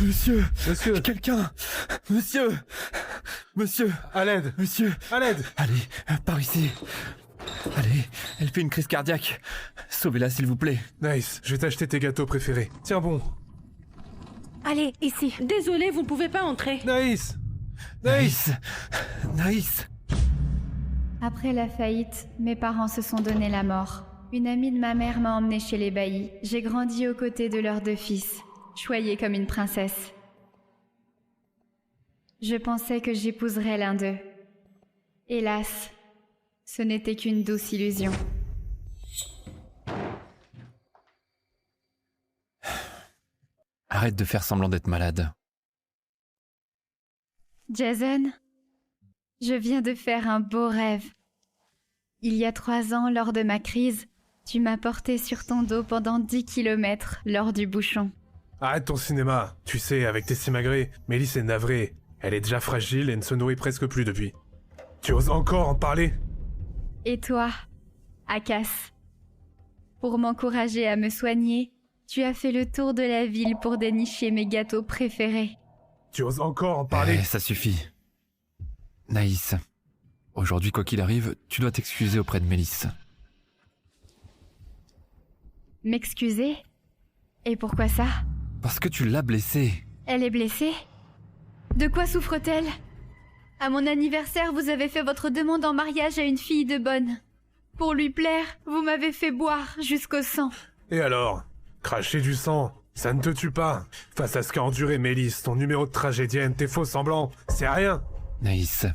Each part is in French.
Monsieur. Monsieur. Quelqu'un. Monsieur. Monsieur. À l'aide. Monsieur. À l'aide. Allez, par ici. Allez, elle fait une crise cardiaque. Sauvez-la, s'il vous plaît. Nice, je vais t'acheter tes gâteaux préférés. Tiens bon. Allez, ici. Désolé, vous ne pouvez pas entrer. Nice. Nice. Nice. Après la faillite, mes parents se sont donné la mort. Une amie de ma mère m'a emmenée chez les Bailly. J'ai grandi aux côtés de leurs 2 fils, choyée comme une princesse. Je pensais que j'épouserais l'un d'eux. Hélas, ce n'était qu'une douce illusion. Arrête de faire semblant d'être malade. Jason, je viens de faire un beau rêve. Il y a 3 ans, lors de ma crise, tu m'as porté sur ton dos pendant 10 kilomètres lors du bouchon. Arrête ton cinéma. Tu sais, avec tes simagrées, Mélisse est navrée. Elle est déjà fragile et ne se nourrit presque plus depuis. Tu oses encore en parler? Et toi, Akas, pour m'encourager à me soigner, tu as fait le tour de la ville pour dénicher mes gâteaux préférés. Tu oses encore en parler? Ça suffit. Naïs, aujourd'hui, quoi qu'il arrive, tu dois t'excuser auprès de Mélisse. M'excuser? Et pourquoi ça? Parce que tu l'as blessée. Elle est blessée? De quoi souffre-t-elle? À mon anniversaire, vous avez fait votre demande en mariage à une fille de bonne. Pour lui plaire, vous m'avez fait boire jusqu'au sang. Et alors? Cracher du sang, ça ne te tue pas. Face à ce qu'a enduré Mélisse, ton numéro de tragédienne, tes faux semblants, c'est rien. Naïs,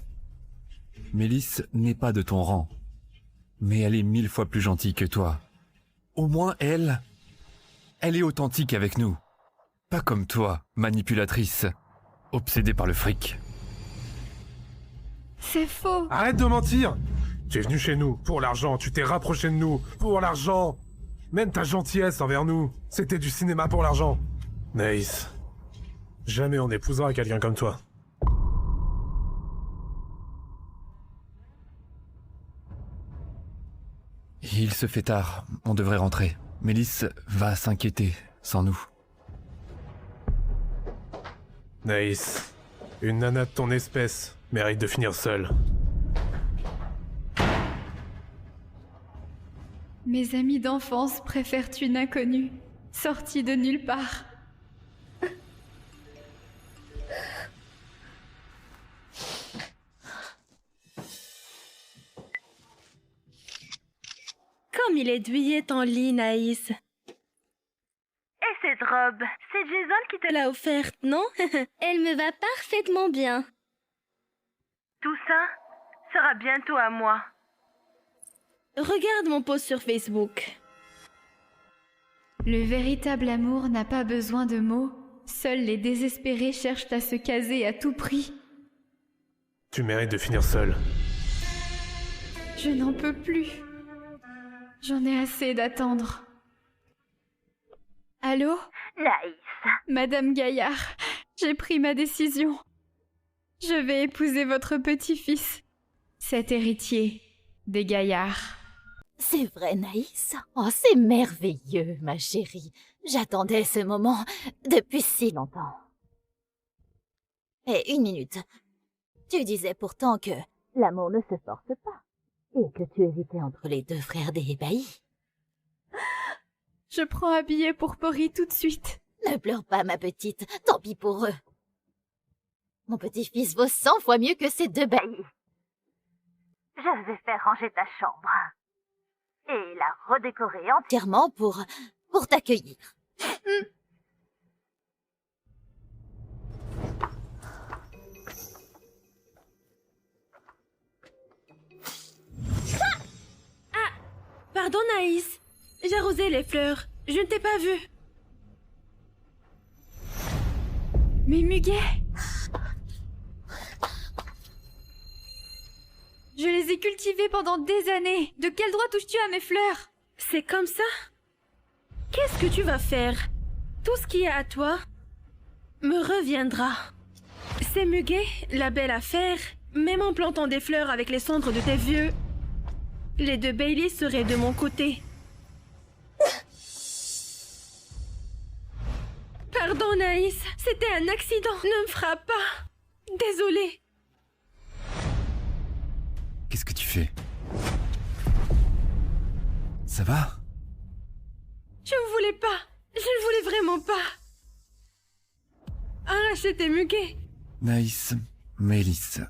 Mélisse n'est pas de ton rang. Mais elle est 1000 fois plus gentille que toi. Au moins, elle est authentique avec nous. Pas comme toi, manipulatrice, obsédée par le fric. C'est faux. Arrête de mentir. Tu es venu chez nous, pour l'argent, tu t'es rapproché de nous, pour l'argent. Même ta gentillesse envers nous, c'était du cinéma pour l'argent. Naïs, jamais on épousera quelqu'un comme toi. Il se fait tard, on devrait rentrer. Mélisse va s'inquiéter, sans nous. Naïs, une nana de ton espèce mérite de finir seule. Mes amis d'enfance préfèrent une inconnue, sortie de nulle part. Comme il est douillet ton lit, Naïs. Et cette robe, c'est Jason qui te l'a offerte, non? Elle me va parfaitement bien. Tout ça sera bientôt à moi. Regarde mon post sur Facebook. Le véritable amour n'a pas besoin de mots. Seuls les désespérés cherchent à se caser à tout prix. Tu mérites de finir seule. Je n'en peux plus. J'en ai assez d'attendre. Allô? Naïs. Madame Gaillard, j'ai pris ma décision. Je vais épouser votre petit-fils, cet héritier des Gaillards. C'est vrai, Naïs. Oh, c'est merveilleux, ma chérie. J'attendais ce moment depuis si longtemps. Et une minute. Tu disais pourtant que l'amour ne se force pas. Et que tu hésitais entre les 2 frères des ébahis. Je prends un billet pour Paris tout de suite. Ne pleure pas, ma petite. Tant pis pour eux. Mon petit-fils vaut 100 fois mieux que ces 2 bahis. Je vais faire ranger ta chambre. Et la redécorer Entièrement pour t'accueillir. Pardon, Naïs. J'ai arrosé les fleurs. Je ne t'ai pas vue. Mais Muguet! Je les ai cultivées pendant des années. De quel droit touches-tu à mes fleurs? C'est comme ça? Qu'est-ce que tu vas faire? Tout ce qui est à toi me reviendra. C'est Muguet, la belle affaire. Même en plantant des fleurs avec les cendres de tes vieux, les 2 Bailey seraient de mon côté. Pardon, Pardon, Naïs. C'était un accident. Ne me frappe pas. Désolée. Qu'est-ce que tu fais? Ça va? Je ne voulais pas. Je ne voulais vraiment pas. Arracher tes muguets. Naïs, Mélisse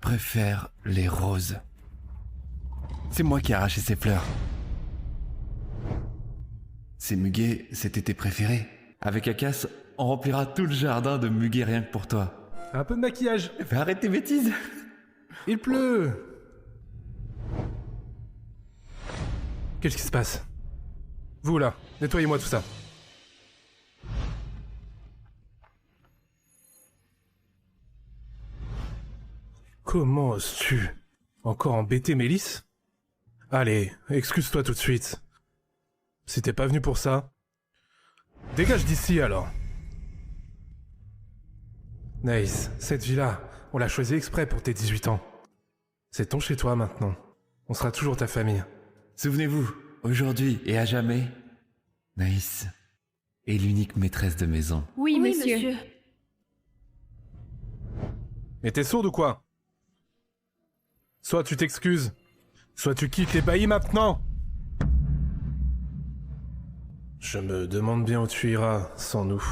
préfère les roses. C'est moi qui ai arraché ces fleurs. Ces muguets, c'était tes préférés. Avec Akas, on remplira tout le jardin de muguets rien que pour toi. Un peu de maquillage. Fais arrête tes bêtises. Il pleut. Qu'est-ce qui se passe? Vous là, nettoyez-moi tout ça. Comment oses-tu encore embêter Mélisse? Allez, excuse-toi tout de suite. Si t'es pas venu pour ça, dégage d'ici alors. Naïs, cette vie-là, on l'a choisie exprès pour tes 18 ans. C'est ton chez-toi maintenant. On sera toujours ta famille. Souvenez-vous, aujourd'hui et à jamais, Naïs est l'unique maîtresse de maison. Oui, monsieur. Mais t'es sourde ou quoi? Soit tu t'excuses, soit tu quittes les baillis maintenant. Je me demande bien où tu iras sans nous.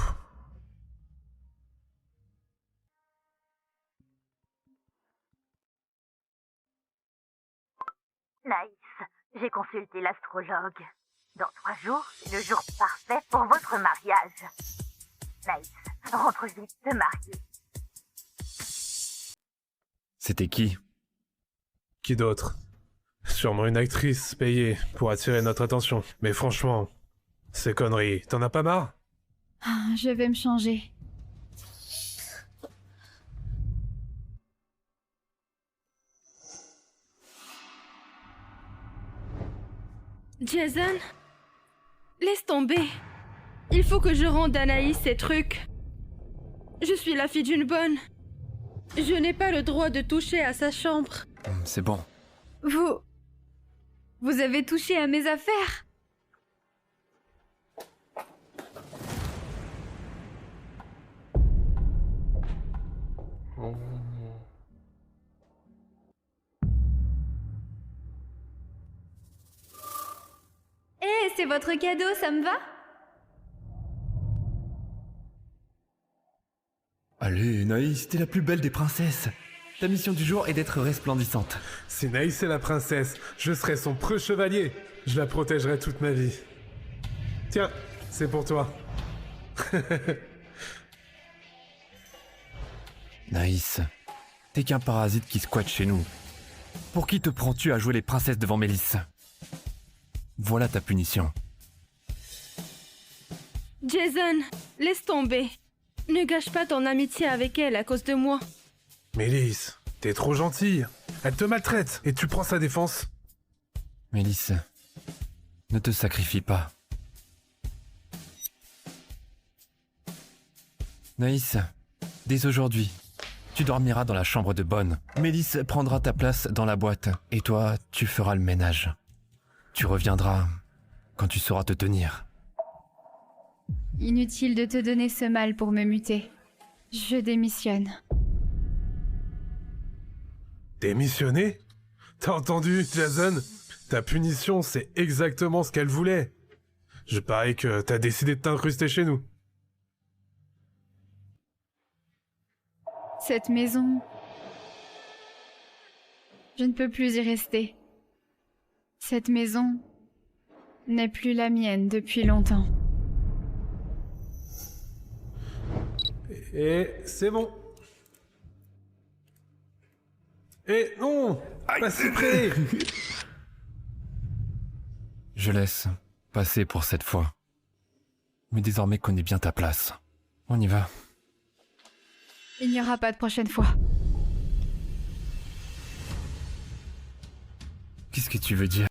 Naïs, j'ai consulté l'astrologue. Dans 3 jours, c'est le jour parfait pour votre mariage. Naïs, rentre vite te marier. C'était qui? Qui d'autre? Sûrement une actrice payée pour attirer notre attention. Mais franchement, ces conneries, t'en as pas marre? Ah, je vais me changer. Jason, laisse tomber. Il faut que je rende à Naïs ses trucs. Je suis la fille d'une bonne. Je n'ai pas le droit de toucher à sa chambre. C'est bon. Vous avez touché à mes affaires? Eh, c'est votre cadeau, ça me va? Allez, Naïs, t'es la plus belle des princesses. Ta mission du jour est d'être resplendissante. Si Naïs est la princesse, je serai son preux chevalier. Je la protégerai toute ma vie. Tiens, c'est pour toi. Naïs, t'es qu'un parasite qui squatte chez nous. Pour qui te prends-tu à jouer les princesses devant Mélisse? Voilà ta punition. Jason, laisse tomber. Ne gâche pas ton amitié avec elle à cause de moi. Mélisse, t'es trop gentille. Elle te maltraite et tu prends sa défense. Mélisse, ne te sacrifie pas. Naïs, dès aujourd'hui, tu dormiras dans la chambre de Bonne. Mélisse prendra ta place dans la boîte et toi, tu feras le ménage. Tu reviendras quand tu sauras te tenir. Inutile de te donner ce mal pour me muter. Je démissionne. Démissionner? T'as entendu, Jason? Ta punition, c'est exactement ce qu'elle voulait. Je parie que t'as décidé de t'incruster chez nous. Cette maison... Je ne peux plus y rester. Cette maison n'est plus la mienne depuis longtemps. Et c'est bon. Et non! Pas si près! Je laisse passer pour cette fois. Mais désormais connais bien ta place. On y va. Il n'y aura pas de prochaine fois. Qu'est-ce que tu veux dire?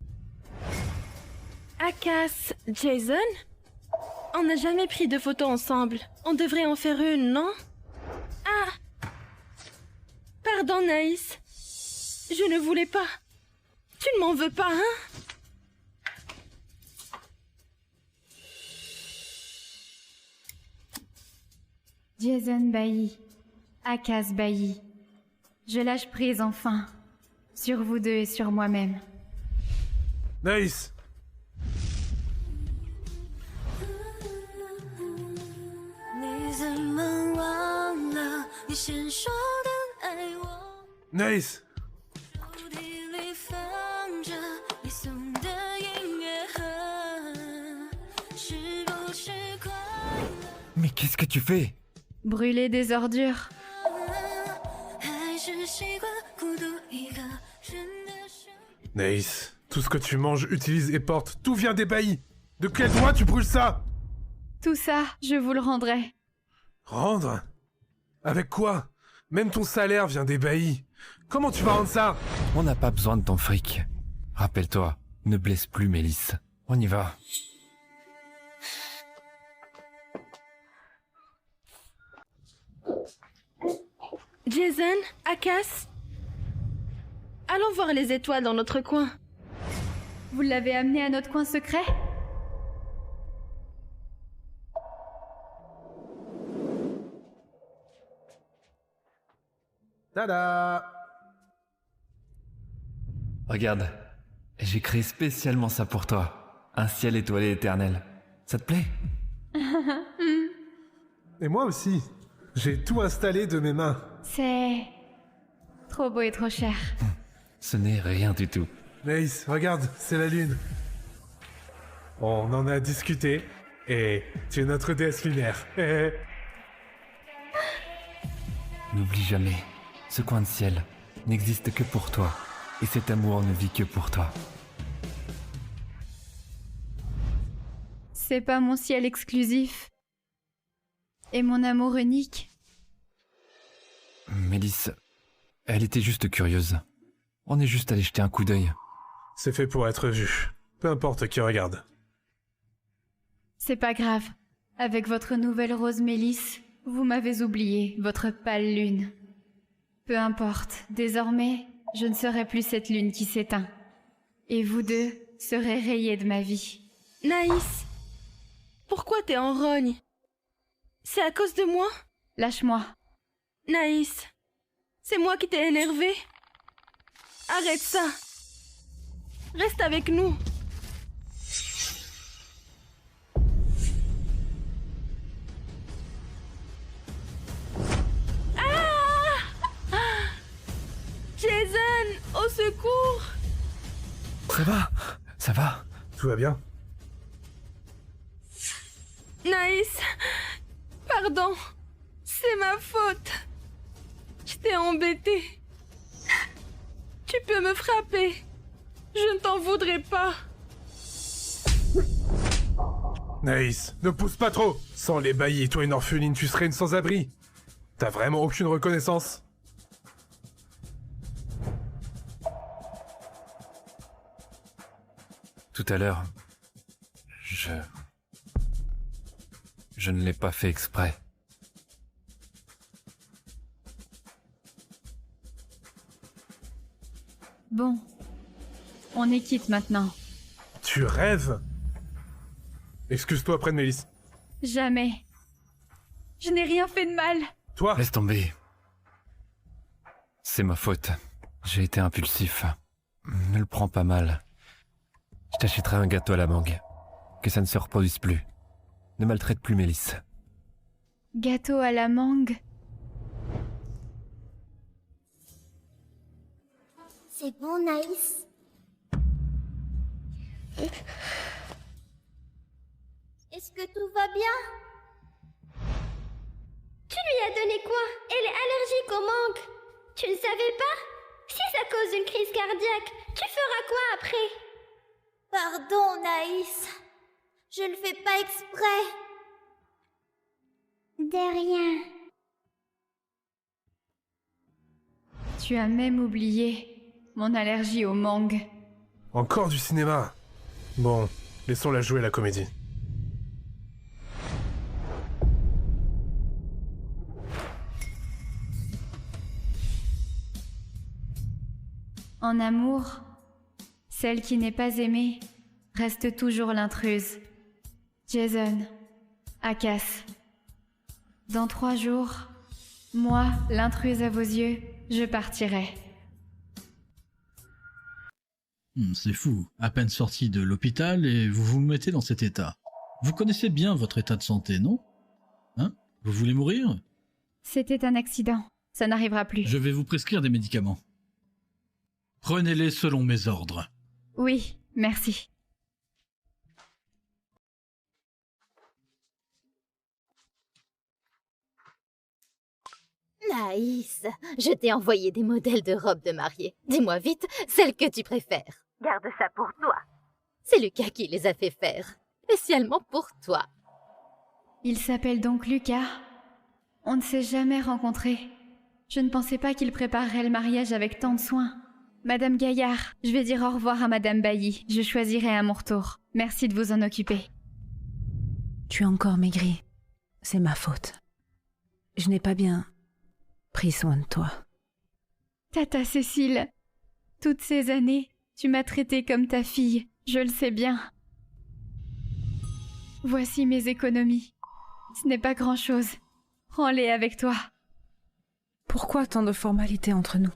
Akas, Jason? On n'a jamais pris de photos ensemble. On devrait en faire une, non? Ah! Pardon, Naïs. Je ne voulais pas. Tu ne m'en veux pas, hein? Jason Bailly, Akas Bailly. Je lâche prise enfin, sur vous deux et sur moi-même. Naïs! Naïs! Mais qu'est-ce que tu fais? Brûler des ordures. Naïs, tout ce que tu manges, utilises et portes, tout vient des baillis. De quel droit tu brûles ça? Tout ça, je vous le rendrai. Rendre? Avec quoi? Même ton salaire vient des baillis. Comment tu vas rendre ça? On n'a pas besoin de ton fric. Rappelle-toi, ne blesse plus Mélisse. On y va. Jason, Akas, allons voir les étoiles dans notre coin. Vous l'avez amené à notre coin secret? Tada! Regarde, j'ai créé spécialement ça pour toi. Un ciel étoilé éternel. Ça te plaît? Et moi aussi. J'ai tout installé de mes mains. C'est... trop beau et trop cher. Ce n'est rien du tout. Naïs, regarde, c'est la lune. On en a discuté, et tu es notre déesse lunaire. N'oublie jamais, ce coin de ciel n'existe que pour toi. Et cet amour ne vit que pour toi. C'est pas mon ciel exclusif. Et mon amour unique. Mélisse, elle était juste curieuse. On est juste allé jeter un coup d'œil. C'est fait pour être vu. Peu importe qui regarde. C'est pas grave. Avec votre nouvelle rose Mélisse, vous m'avez oublié, votre pâle lune. Peu importe, désormais, je ne serai plus cette lune qui s'éteint. Et vous deux serez rayés de ma vie. Naïs, pourquoi t'es en rogne? C'est à cause de moi? Lâche-moi. Naïs, c'est moi qui t'ai énervé. Arrête ça. Reste avec nous. Ah! Jason, au secours! Ça va? Ça va? Tout va bien? Naïs, pardon, c'est ma faute. Je t'ai embêté. Tu peux me frapper. Je ne t'en voudrais pas. Naïs, ne pousse pas trop. Sans les baillis, toi une orpheline, tu serais une sans-abri. T'as vraiment aucune reconnaissance? Tout à l'heure, je ne l'ai pas fait exprès. Bon, on est quitte maintenant. Tu rêves? Excuse-toi auprès de Mélisse. Jamais. Je n'ai rien fait de mal. Toi? Laisse tomber. C'est ma faute. J'ai été impulsif. Ne le prends pas mal. Je t'achèterai un gâteau à la mangue. Que ça ne se reproduise plus. Ne maltraite plus Mélisse. Gâteau à la mangue. C'est bon, Naïs. Est-ce que tout va bien? Tu lui as donné quoi? Elle est allergique au mangue. Tu ne savais pas? Si ça cause une crise cardiaque, tu feras quoi après? Pardon, Naïs. Je ne fais pas exprès. De rien. Tu as même oublié mon allergie au mangue. Encore du cinéma. Bon, laissons-la jouer la comédie. En amour, celle qui n'est pas aimée reste toujours l'intruse. Jason, Akas. Dans 3 jours, moi, l'intruse à vos yeux, je partirai. C'est fou. À peine sorti de l'hôpital et vous vous mettez dans cet état. Vous connaissez bien votre état de santé, non? Hein? Vous voulez mourir? C'était un accident. Ça n'arrivera plus. Je vais vous prescrire des médicaments. Prenez-les selon mes ordres. Oui, merci. Naïs, je t'ai envoyé des modèles de robes de mariée. Dis-moi vite, celle que tu préfères. Garde ça pour toi. C'est Lucas qui les a fait faire, spécialement pour toi. Il s'appelle donc Lucas. On ne s'est jamais rencontrés. Je ne pensais pas qu'il préparerait le mariage avec tant de soin. Madame Gaillard, je vais dire au revoir à Madame Bailly. Je choisirai à mon retour. Merci de vous en occuper. Tu as encore maigri. C'est ma faute. Je n'ai pas bien pris soin de toi. Tata Cécile, toutes ces années, tu m'as traitée comme ta fille. Je le sais bien. Voici mes économies. Ce n'est pas grand-chose. Prends-les avec toi. Pourquoi tant de formalités entre nous?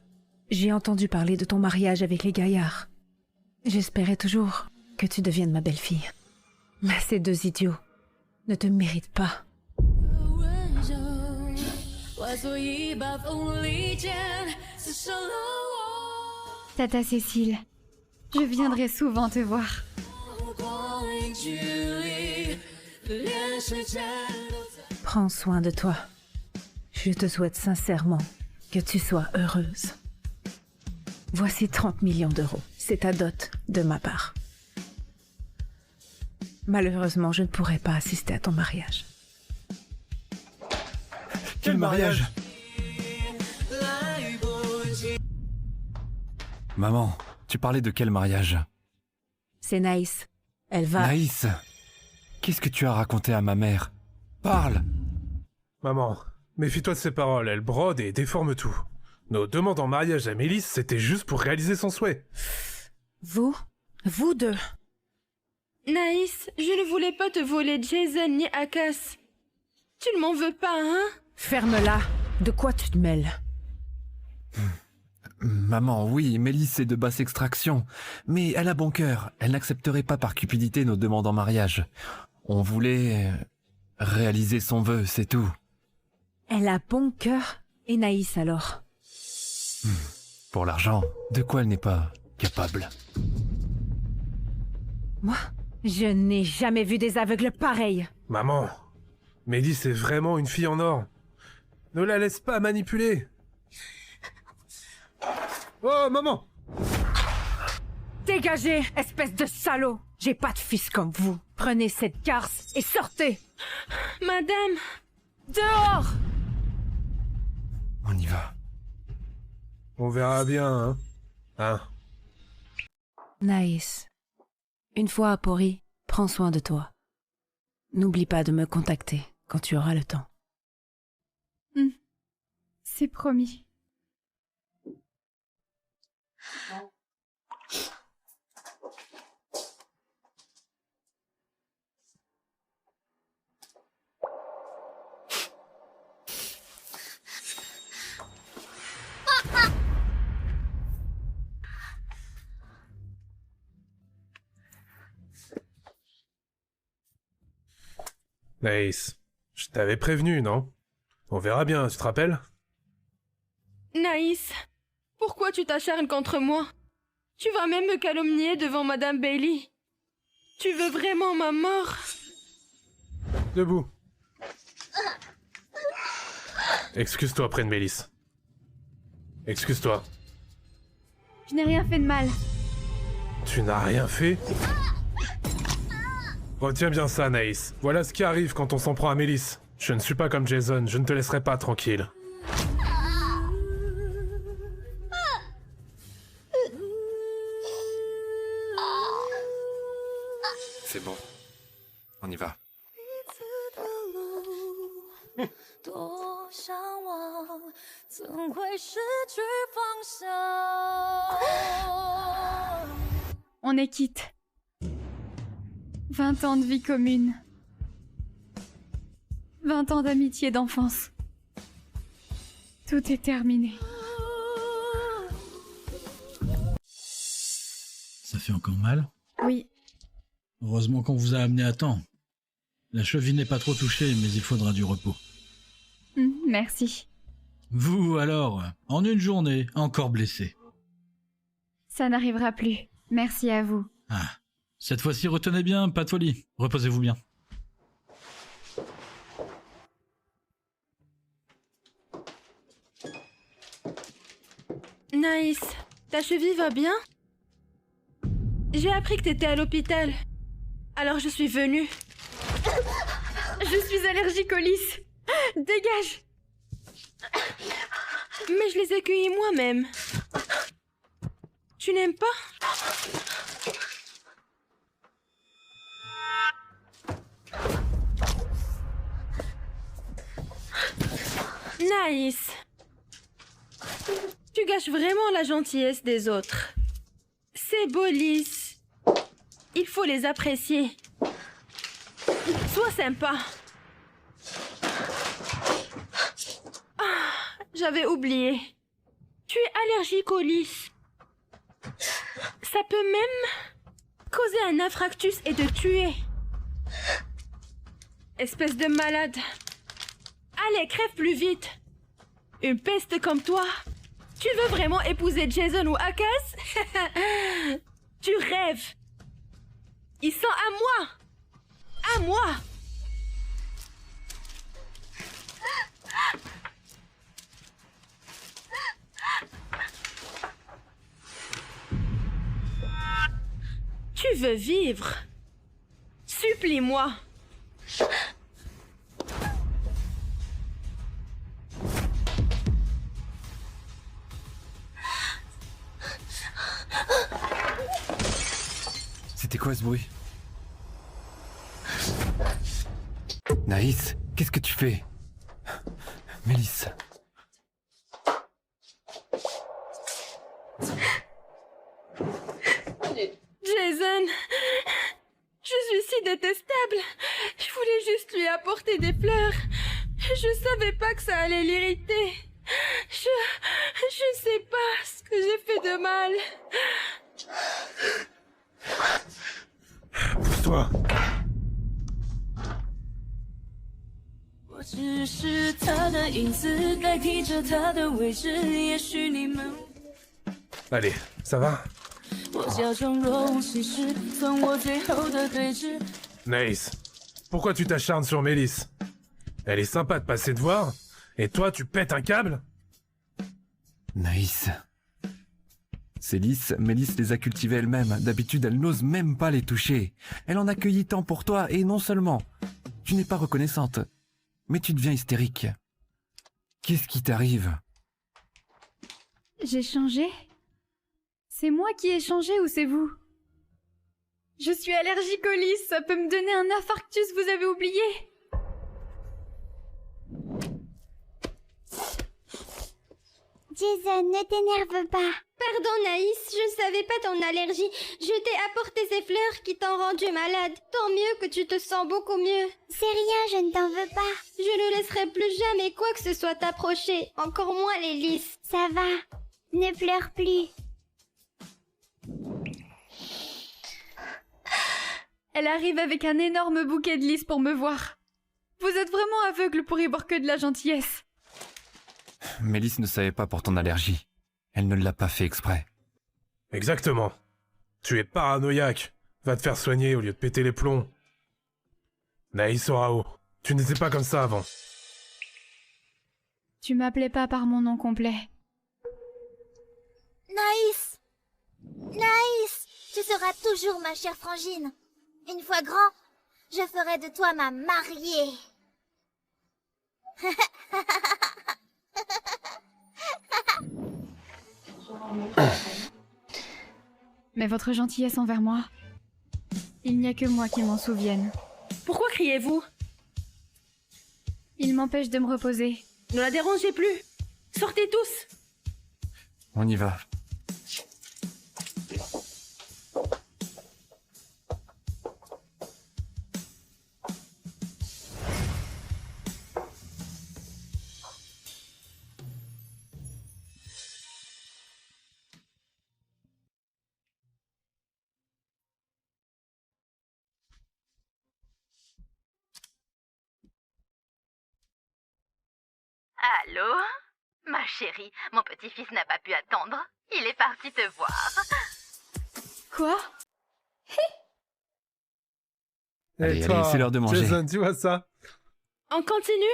J'ai entendu parler de ton mariage avec les Gaillards. J'espérais toujours que tu deviennes ma belle-fille. Mais ces deux idiots ne te méritent pas. Tata Cécile, je viendrai souvent te voir. Prends soin de toi. Je te souhaite sincèrement que tu sois heureuse. Voici 30 millions d'euros. C'est ta dot de ma part. Malheureusement, je ne pourrai pas assister à ton mariage. Quel mariage? Maman, tu parlais de quel mariage? C'est Naïs. Elle va... Naïs, qu'est-ce que tu as raconté à ma mère? Parle! Maman, méfie-toi de ses paroles, elle brode et déforme tout. Nos demandes en mariage à Mélisse, c'était juste pour réaliser son souhait. Vous deux. Naïs, je ne voulais pas te voler Jason ni Akas. Tu ne m'en veux pas, hein? Ferme-la. De quoi tu te mêles? Maman, oui, Mélisse est de basse extraction, mais elle a bon cœur. Elle n'accepterait pas par cupidité nos demandes en mariage. On voulait réaliser son vœu, c'est tout. Elle a bon cœur. Et Naïs alors? Pour l'argent, de quoi elle n'est pas capable. Moi, je n'ai jamais vu des aveugles pareils. Maman, Mélisse est vraiment une fille en or. Ne la laisse pas manipuler. Oh, maman! Dégagez, espèce de salaud! J'ai pas de fils comme vous. Prenez cette garce et sortez! Madame! Dehors! On y va. On verra bien, hein? Naïs, une fois à Pori, prends soin de toi. N'oublie pas de me contacter quand tu auras le temps. C'est promis. Naïs, je t'avais prévenu, non? On verra bien, tu te rappelles? Naïs, pourquoi tu t'acharnes contre moi? Tu vas même me calomnier devant Madame Bailey. Tu veux vraiment ma mort? Debout. Excuse-toi près de Mélisse. Excuse-toi. Je n'ai rien fait de mal. Tu n'as rien fait? Retiens bien ça, Naïs. Voilà ce qui arrive quand on s'en prend à Mélisse. Je ne suis pas comme Jason, je ne te laisserai pas tranquille. C'est bon. On y va. On est quitte. 20 ans de vie commune. 20 ans d'amitié d'enfance. Tout est terminé. Ça fait encore mal? Oui, Heureusement qu'on vous a amené à temps. La cheville n'est pas trop touchée, mais il faudra du repos. merci. Vous, alors, en une journée, encore blessé. Ça n'arrivera plus. Merci à vous. Ah, cette fois-ci, retenez bien, pas de folie. Reposez-vous bien. Naïs, ta cheville va bien? J'ai appris que t'étais à l'hôpital. Alors je suis venue. Je suis allergique aux lys. Dégage! Mais je les ai cueillis moi-même. Tu n'aimes pas? Naïs. Tu gâches vraiment la gentillesse des autres. Ces beaux lys, il faut les apprécier. Sois sympa. Ah, j'avais oublié. Tu es allergique aux lys. Ça peut même causer un infarctus et te tuer. Espèce de malade. Allez, crève plus vite. Une peste comme toi. Tu veux vraiment épouser Jason ou Akaz? Tu rêves. Ils sont à moi. À moi. Tu veux vivre? Supplie-moi. C'était quoi ce bruit? Naïs, qu'est-ce que tu fais? Mélisse. Jason, je suis si détestable. Je voulais juste lui apporter des fleurs. Je savais pas que ça allait l'irriter. Je sais pas ce que j'ai fait de mal. Pousse-toi. Allez, ça va? Naïs, pourquoi tu t'acharnes sur Mélisse? Elle est sympa de passer te voir, et toi tu pètes un câble? Naïs. Ces lys, Mélisse les a cultivés elle-même. D'habitude, elle n'ose même pas les toucher. Elle en a cueilli tant pour toi, et non seulement. Tu n'es pas reconnaissante, mais tu deviens hystérique. Qu'est-ce qui t'arrive? J'ai changé? C'est moi qui ai changé ou c'est vous? Je suis allergique aux lys, ça peut me donner un infarctus, vous avez oublié? Jason, ne t'énerve pas. Pardon Naïs, je ne savais pas ton allergie. Je t'ai apporté ces fleurs qui t'ont rendu malade. Tant mieux que tu te sens beaucoup mieux. C'est rien, je ne t'en veux pas. Je ne laisserai plus jamais quoi que ce soit t'approcher, encore moins les lys. Ça va, ne pleure plus. Elle arrive avec un énorme bouquet de lys pour me voir. Vous êtes vraiment aveugle pour y voir que de la gentillesse. Mélisse ne savait pas pour ton allergie. Elle ne l'a pas fait exprès. Exactement. Tu es paranoïaque. Va te faire soigner au lieu de péter les plombs. Naïs Orao, tu n'étais pas comme ça avant. Tu m'appelais pas par mon nom complet. Naïs, Naïs, tu seras toujours ma chère frangine. Une fois grand, je ferai de toi ma mariée. Mais votre gentillesse envers moi, il n'y a que moi qui m'en souvienne. Pourquoi criez-vous? Il m'empêche de me reposer. Ne la dérangez plus. Sortez tous. On y va. Allô? Ma chérie, mon petit-fils n'a pas pu attendre. Il est parti te voir. Quoi? Allez, allez, c'est l'heure de manger. Jason, tu vois ça? On continue?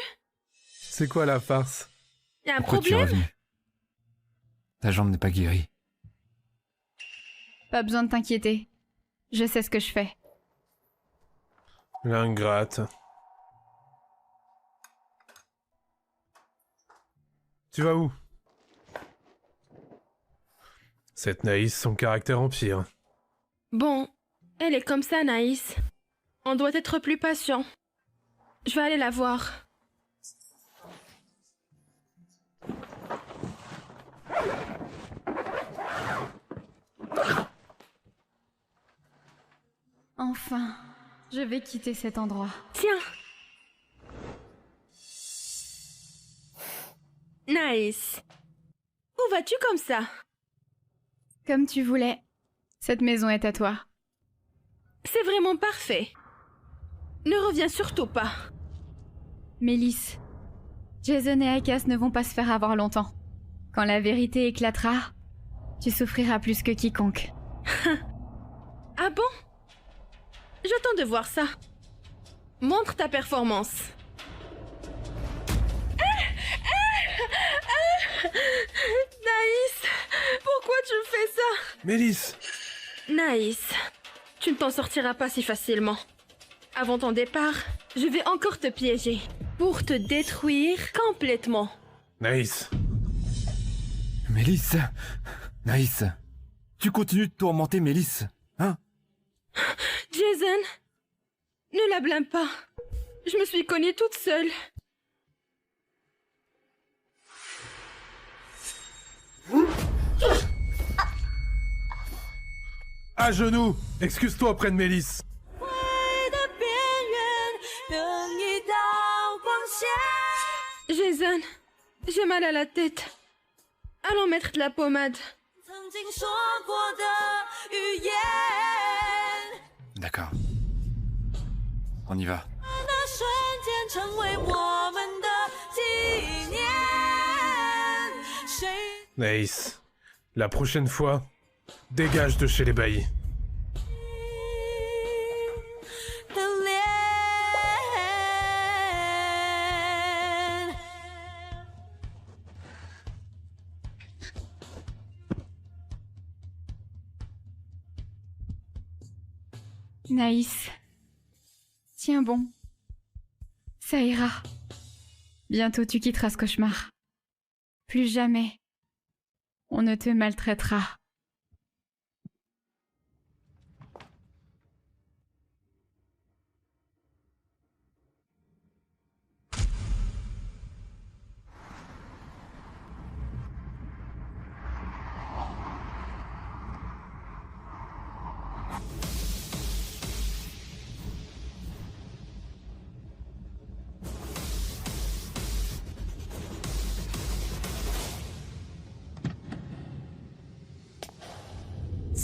C'est quoi la farce? Y a un Pourquoi tu es problème? revenu? Ta jambe n'est pas guérie. Pas besoin de t'inquiéter. Je sais ce que je fais. L'ingrate. Tu vas où? Cette Naïs, son caractère empire. Bon, elle est comme ça, Naïs. On doit être plus patient. Je vais aller la voir. Enfin, je vais quitter cet endroit. Tiens. Naïs. Où vas-tu comme ça? Comme tu voulais. Cette maison est à toi. C'est vraiment parfait. Ne reviens surtout pas. Mélisse, Jason et Akas ne vont pas se faire avoir longtemps. Quand la vérité éclatera, tu souffriras plus que quiconque. Ah bon? J'attends de voir ça. Montre ta performance. Naïs, pourquoi tu me fais ça? Mélisse! Naïs, tu ne t'en sortiras pas si facilement. Avant ton départ, je vais encore te piéger pour te détruire complètement. Naïs! Mélisse! Naïs! Tu continues de tourmenter Mélisse, hein? Jason, ne la blâme pas. Je me suis cognée toute seule. À genoux! Excuse-toi auprès de Mélisse! Jason, j'ai mal à la tête. Allons mettre de la pommade. D'accord. On y va. Naïs, la prochaine fois, dégage de chez les baillis. Naïs, tiens bon. Ça ira. Bientôt tu quitteras ce cauchemar. Plus jamais. On ne te maltraitera.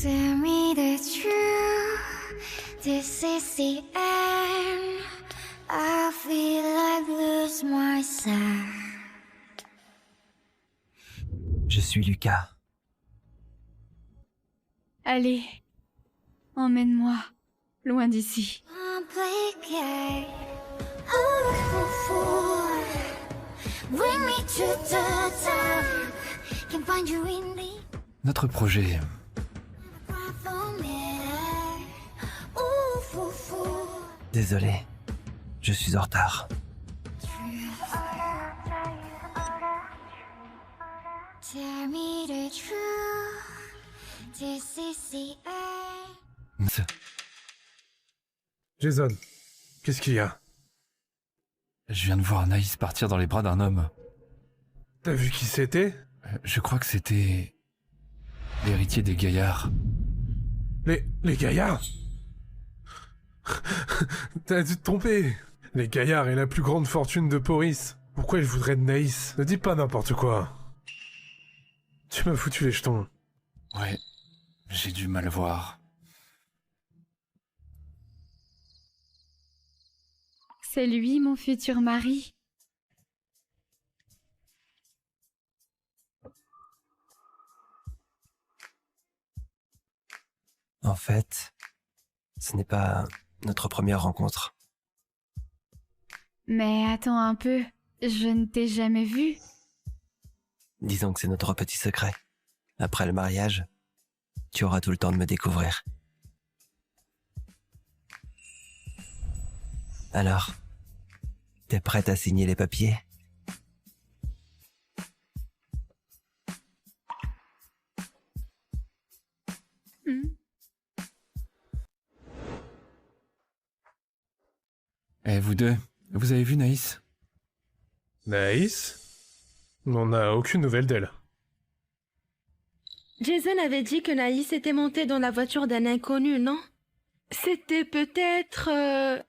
Tell me the truth, this is the end. I feel like lose myself. Je suis Lucas. Allez, emmène-moi, loin d'ici. Complicated. Oh, bring me to the top. Can find you in the Notre projet, Désolé, je suis en retard. Tell me the truth, this is the end. Jason, qu'est-ce qu'il y a? je viens de voir Naïs partir dans les bras d'un homme. T'as vu qui c'était? Je crois que c'était l'héritier des Gaillards. Les Gaillards? T'as dû te tromper. Les Gaillards est la plus grande fortune de Poris. Pourquoi ils voudraient de Naïs? Ne dis pas n'importe quoi. Tu m'as foutu les jetons. Ouais, j'ai dû mal voir. C'est lui, mon futur mari. En fait, ce n'est pas notre première rencontre. Mais attends un peu, je ne t'ai jamais vu. Disons que c'est notre petit secret. Après le mariage, tu auras tout le temps de me découvrir. Alors, t'es prête à signer les papiers? Eh, vous deux, vous avez vu Naïs? Naïs? On n'a aucune nouvelle d'elle. Jason avait dit que Naïs était montée dans la voiture d'un inconnu, non? C'était peut-être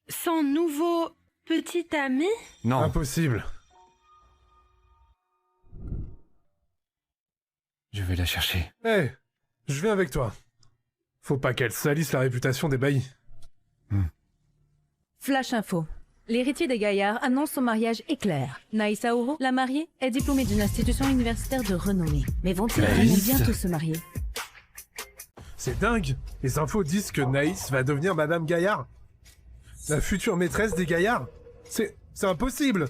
son nouveau petit ami? Non. Impossible. Je vais la chercher. Hé, je viens avec toi. Faut pas qu'elle salisse la réputation des baillis. Flash info. L'héritier des Gaillards annonce son mariage éclair. Naïs Auro, la mariée, est diplômée d'une institution universitaire de renommée. Mais vont-ils Naïs bientôt se marier? C'est dingue. Les infos disent que Naïs va devenir Madame Gaillard. La future maîtresse des Gaillards. C'est impossible.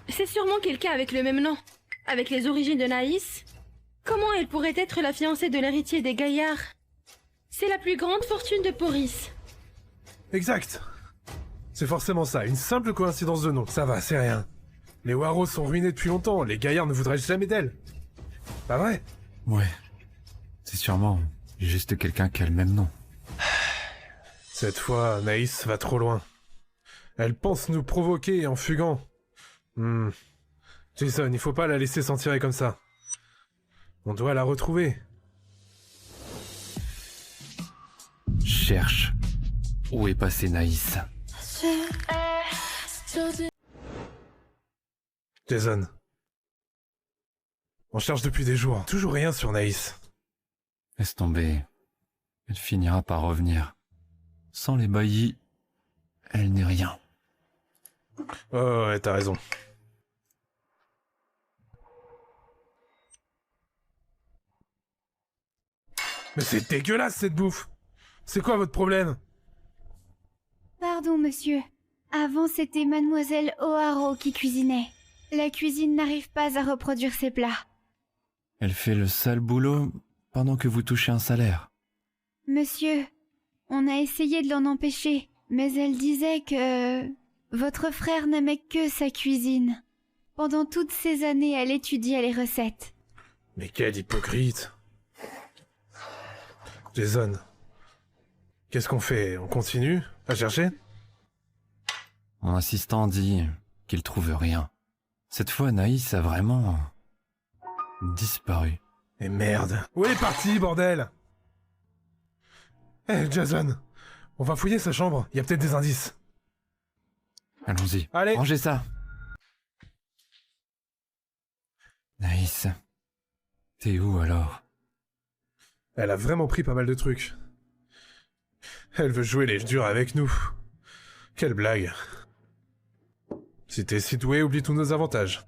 C'est sûrement quelqu'un avec le même nom. Avec les origines de Naïs. Comment elle pourrait être la fiancée de l'héritier des Gaillards? C'est la plus grande fortune de Poris. Exact. C'est forcément ça, une simple coïncidence de nom. Ça va, c'est rien. Les Warros sont ruinés depuis longtemps, les Gaillards ne voudraient jamais d'elle. Pas vrai? Ouais. C'est sûrement juste quelqu'un qui a le même nom. Cette fois, Naïs va trop loin. Elle pense nous provoquer en fuguant. Jason, il faut pas la laisser s'en tirer comme ça. On doit la retrouver. Cherche. Où est passée Naïs? Jason. On cherche depuis des jours. Toujours rien sur Naïs. Laisse tomber. Elle finira par revenir. Sans les baillis, elle n'est rien. Oh ouais, t'as raison. Mais c'est dégueulasse cette bouffe! C'est quoi votre problème? Pardon, monsieur. Avant, c'était Mademoiselle O'Haro qui cuisinait. La cuisine n'arrive pas à reproduire ses plats. Elle fait le sale boulot pendant que vous touchez un salaire. Monsieur, on a essayé de l'en empêcher, mais elle disait que votre frère n'aimait que sa cuisine. Pendant toutes ces années, elle étudiait les recettes. Mais quel hypocrite! Jason, qu'est-ce qu'on fait? On continue à chercher? Mon assistant dit qu'il trouve rien. Cette fois, Naïs a vraiment disparu. Et merde! Où elle est partie, bordel? Eh, Jason, on va fouiller sa chambre, il y a peut-être des indices. Allons-y. Allez. Rangez ça. Naïs, t'es où alors? Elle a vraiment pris pas mal de trucs. Elle veut jouer les durs avec nous. Quelle blague. Si t'es si doué, oublie tous nos avantages.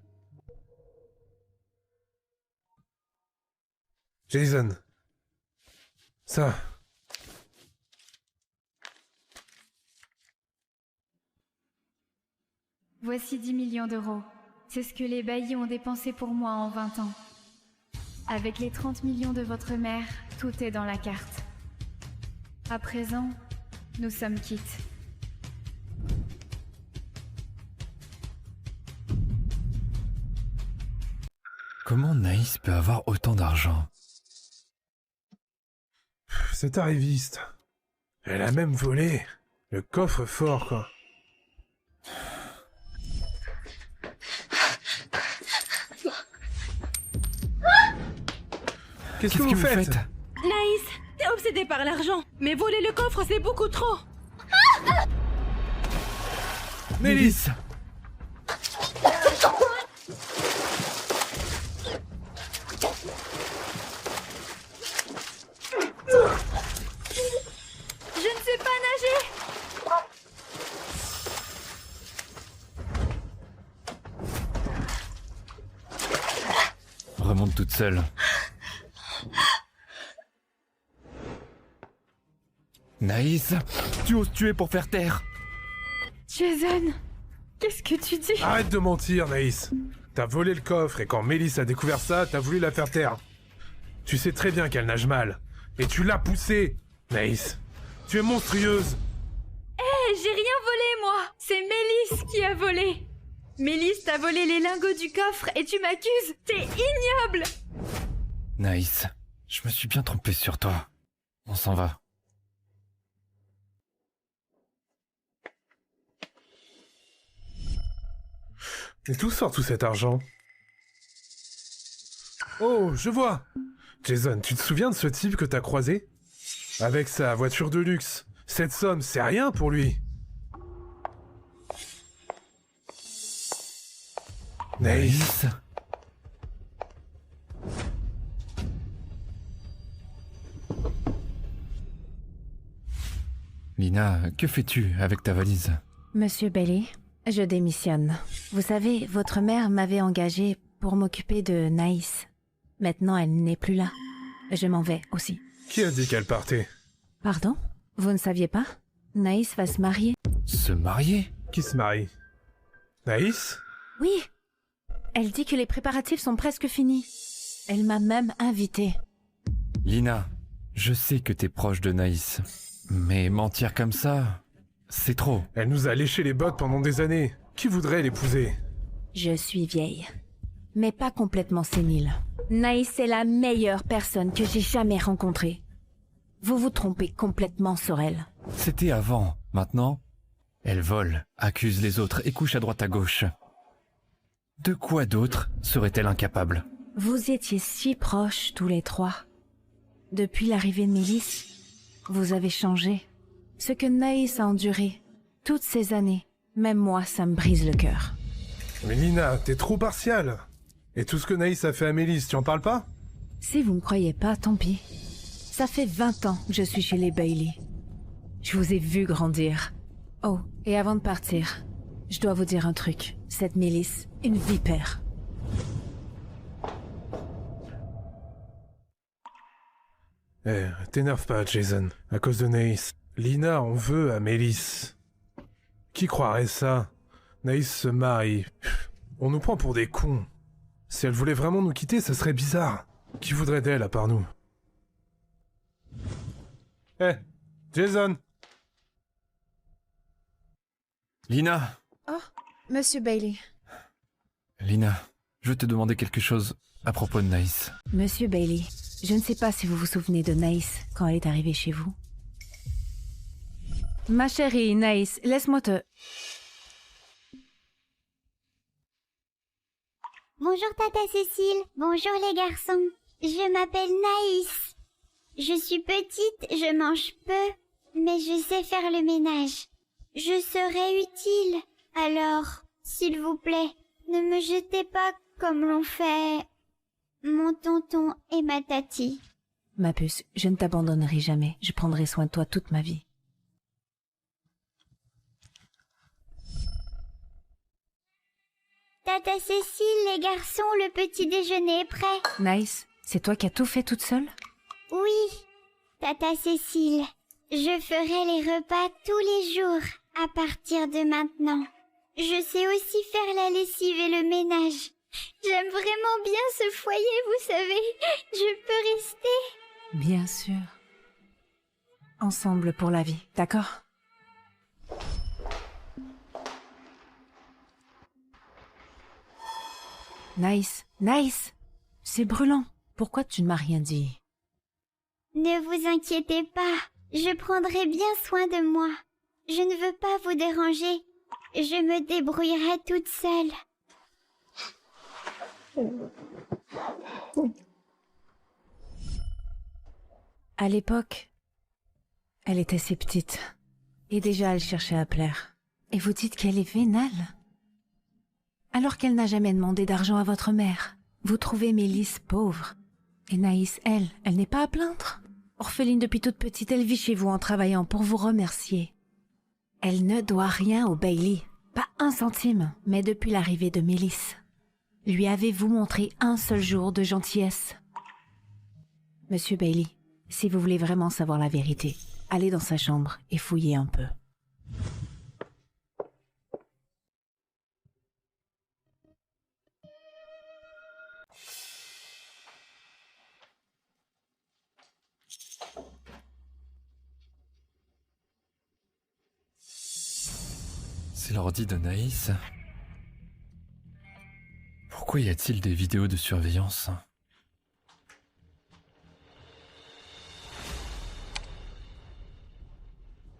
Jason. Ça. Voici 10 millions d'euros. C'est ce que les baillis ont dépensé pour moi en 20 ans. Avec les 30 millions de votre mère, tout est dans la carte. À présent, nous sommes quittes. Comment Naïs peut avoir autant d'argent? Cette arriviste. Elle a même volé le coffre-fort, quoi. Qu'est-ce que vous faites? Naïs, t'es obsédée par l'argent. Mais voler le coffre, c'est beaucoup trop. Mélisse! Je ne sais pas nager! Remonte toute seule. Naïs, tu oses tuer pour faire taire. Jason, qu'est-ce que tu dis? Arrête de mentir, Naïs. T'as volé le coffre et quand Mélisse a découvert ça, t'as voulu la faire taire. Tu sais très bien qu'elle nage mal. Et tu l'as poussée, Naïs. Tu es monstrueuse. J'ai rien volé, moi! C'est Mélisse qui a volé! Mélisse t'a volé les lingots du coffre et tu m'accuses! T'es ignoble! Naïs, je me suis bien trompé sur toi. On s'en va. Et d'où sort tout cet argent? Oh, je vois. Jason, tu te souviens de ce type que t'as croisé? Avec sa voiture de luxe. Cette somme, c'est rien pour lui. Naïs. Lina, que fais-tu avec ta valise? Monsieur Bailey, je démissionne. Vous savez, votre mère m'avait engagée pour m'occuper de Naïs. Maintenant, elle n'est plus là. Je m'en vais aussi. Qui a dit qu'elle partait? Pardon? Vous ne saviez pas? Naïs va se marier. Se marier? Qui se marie? Naïs? Oui. Elle dit que les préparatifs sont presque finis. Elle m'a même invitée. Lina, je sais que t'es proche de Naïs. Mais mentir comme ça, c'est trop. Elle nous a léché les bottes pendant des années. Qui voudrait l'épouser? Je suis vieille. Mais pas complètement sénile. Naïs est la meilleure personne que j'ai jamais rencontrée. Vous vous trompez complètement sur elle. C'était avant. Maintenant, elle vole, accuse les autres et couche à droite à gauche. De quoi d'autre serait-elle incapable? Vous étiez si proches tous les trois. Depuis l'arrivée de Mélisse, vous avez changé. Ce que Naïs a enduré, toutes ces années, même moi, ça me brise le cœur. Mais Lina, t'es trop partiale. Et tout ce que Naïs a fait à Mélisse, tu en parles pas? Si vous me croyez pas, tant pis. Ça fait 20 ans que je suis chez les Bailey. Je vous ai vu grandir. Oh, et avant de partir, je dois vous dire un truc. Cette Mélisse, une vipère. T'énerve pas, Jason. À cause de Naïs. Lina en veut à Mélisse. Qui croirait ça? Naïs se marie. On nous prend pour des cons. Si elle voulait vraiment nous quitter, ça serait bizarre. Qui voudrait d'elle à part nous? Jason! Lina! Oh, Monsieur Bailey. Lina, je veux te demander quelque chose à propos de Naïs. Monsieur Bailey, je ne sais pas si vous vous souvenez de Naïs quand elle est arrivée chez vous. Ma chérie, Naïs, laisse-moi te... Bonjour Tata Cécile, bonjour les garçons. Je m'appelle Naïs. Je suis petite, je mange peu, mais je sais faire le ménage. Je serai utile. Alors, s'il vous plaît, ne me jetez pas comme l'ont fait mon tonton et ma tati. Ma puce, je ne t'abandonnerai jamais. Je prendrai soin de toi toute ma vie. Tata Cécile, les garçons, le petit déjeuner est prêt. Naïs, c'est toi qui as tout fait toute seule? Oui, Tata Cécile, je ferai les repas tous les jours à partir de maintenant. Je sais aussi faire la lessive et le ménage. J'aime vraiment bien ce foyer, vous savez. Je peux rester. Bien sûr. Ensemble pour la vie, d'accord? Naïs, Naïs, c'est brûlant. Pourquoi tu ne m'as rien dit? Ne vous inquiétez pas, je prendrai bien soin de moi. Je ne veux pas vous déranger. Je me débrouillerai toute seule. À l'époque, elle était si petite. Et déjà elle cherchait à plaire. Et vous dites qu'elle est vénale? Alors qu'elle n'a jamais demandé d'argent à votre mère. Vous trouvez Mélisse pauvre. Et Naïs, elle n'est pas à plaindre. Orpheline depuis toute petite, elle vit chez vous en travaillant pour vous remercier. Elle ne doit rien au Bailey, pas un centime, mais depuis l'arrivée de Mélisse. Lui avez-vous montré un seul jour de gentillesse? Monsieur Bailey, si vous voulez vraiment savoir la vérité, aller dans sa chambre et fouiller un peu. C'est l'ordi de Naïs. Pourquoi y a-t-il des vidéos de surveillance?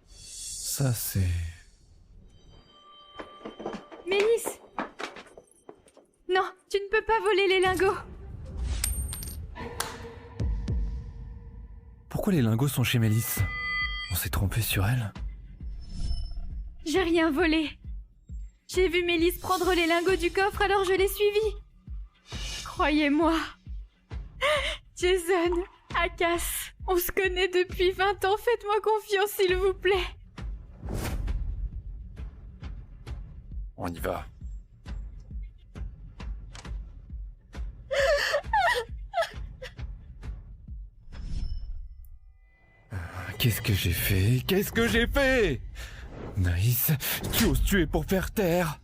Ça, c'est... Mélisse! Non, tu ne peux pas voler les lingots! Pourquoi les lingots sont chez Mélisse? On s'est trompé sur elle? J'ai rien volé. J'ai vu Mélisse prendre les lingots du coffre, alors je l'ai suivie. Croyez-moi. Jason, Akas, on se connaît depuis 20 ans, faites-moi confiance s'il vous plaît. On y va. Qu'est-ce que j'ai fait? Qu'est-ce que j'ai fait? Naïs, tu oses tuer pour faire taire?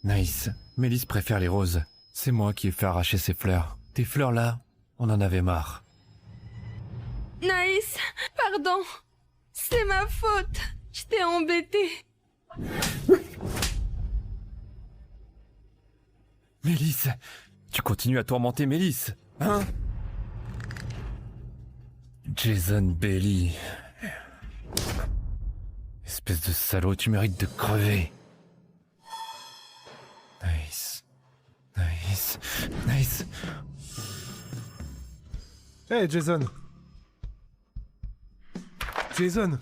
Naïs, Mélisse préfère les roses. C'est moi qui ai fait arracher ces fleurs. Tes fleurs là, on en avait marre. Naïs, pardon. C'est ma faute. Je t'ai embêtée. Mélisse, tu continues à tourmenter Mélisse, hein? Jason Bailey. Espèce de salaud, tu mérites de crever. Nice. Nice. Nice. Hey Jason. Jason.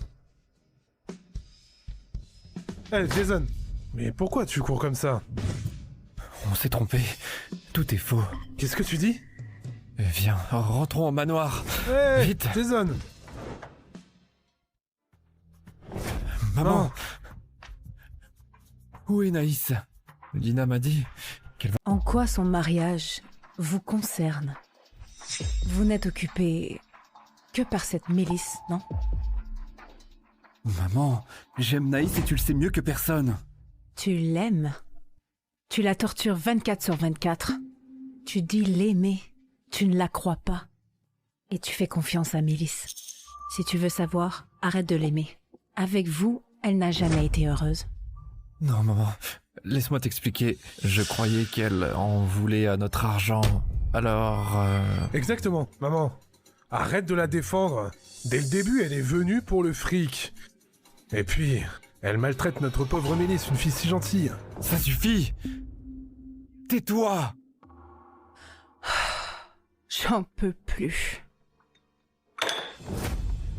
Hey Jason. Mais pourquoi tu cours comme ça? On s'est trompé. Tout est faux. Qu'est-ce que tu dis? Viens, rentrons au manoir. Hey Vite. Jason. Maman. Non. Où est Naïs? Lina m'a dit qu'elle va... En quoi son mariage vous concerne? Vous n'êtes occupé que par cette Mélisse, non? Maman, j'aime Naïs et tu le sais mieux que personne. Tu l'aimes? Tu la tortures 24/24. Tu dis l'aimer. Tu ne la crois pas. Et tu fais confiance à Mélisse. Si tu veux savoir, arrête de l'aimer. Avec vous, elle n'a jamais été heureuse. Non, maman, laisse-moi t'expliquer. Je croyais qu'elle en voulait à notre argent. Alors... Exactement, maman. Arrête de la défendre. Dès le début, elle est venue pour le fric. Et puis, elle maltraite notre pauvre Mélisse, une fille si gentille. Ça suffit. Tais-toi. J'en peux plus.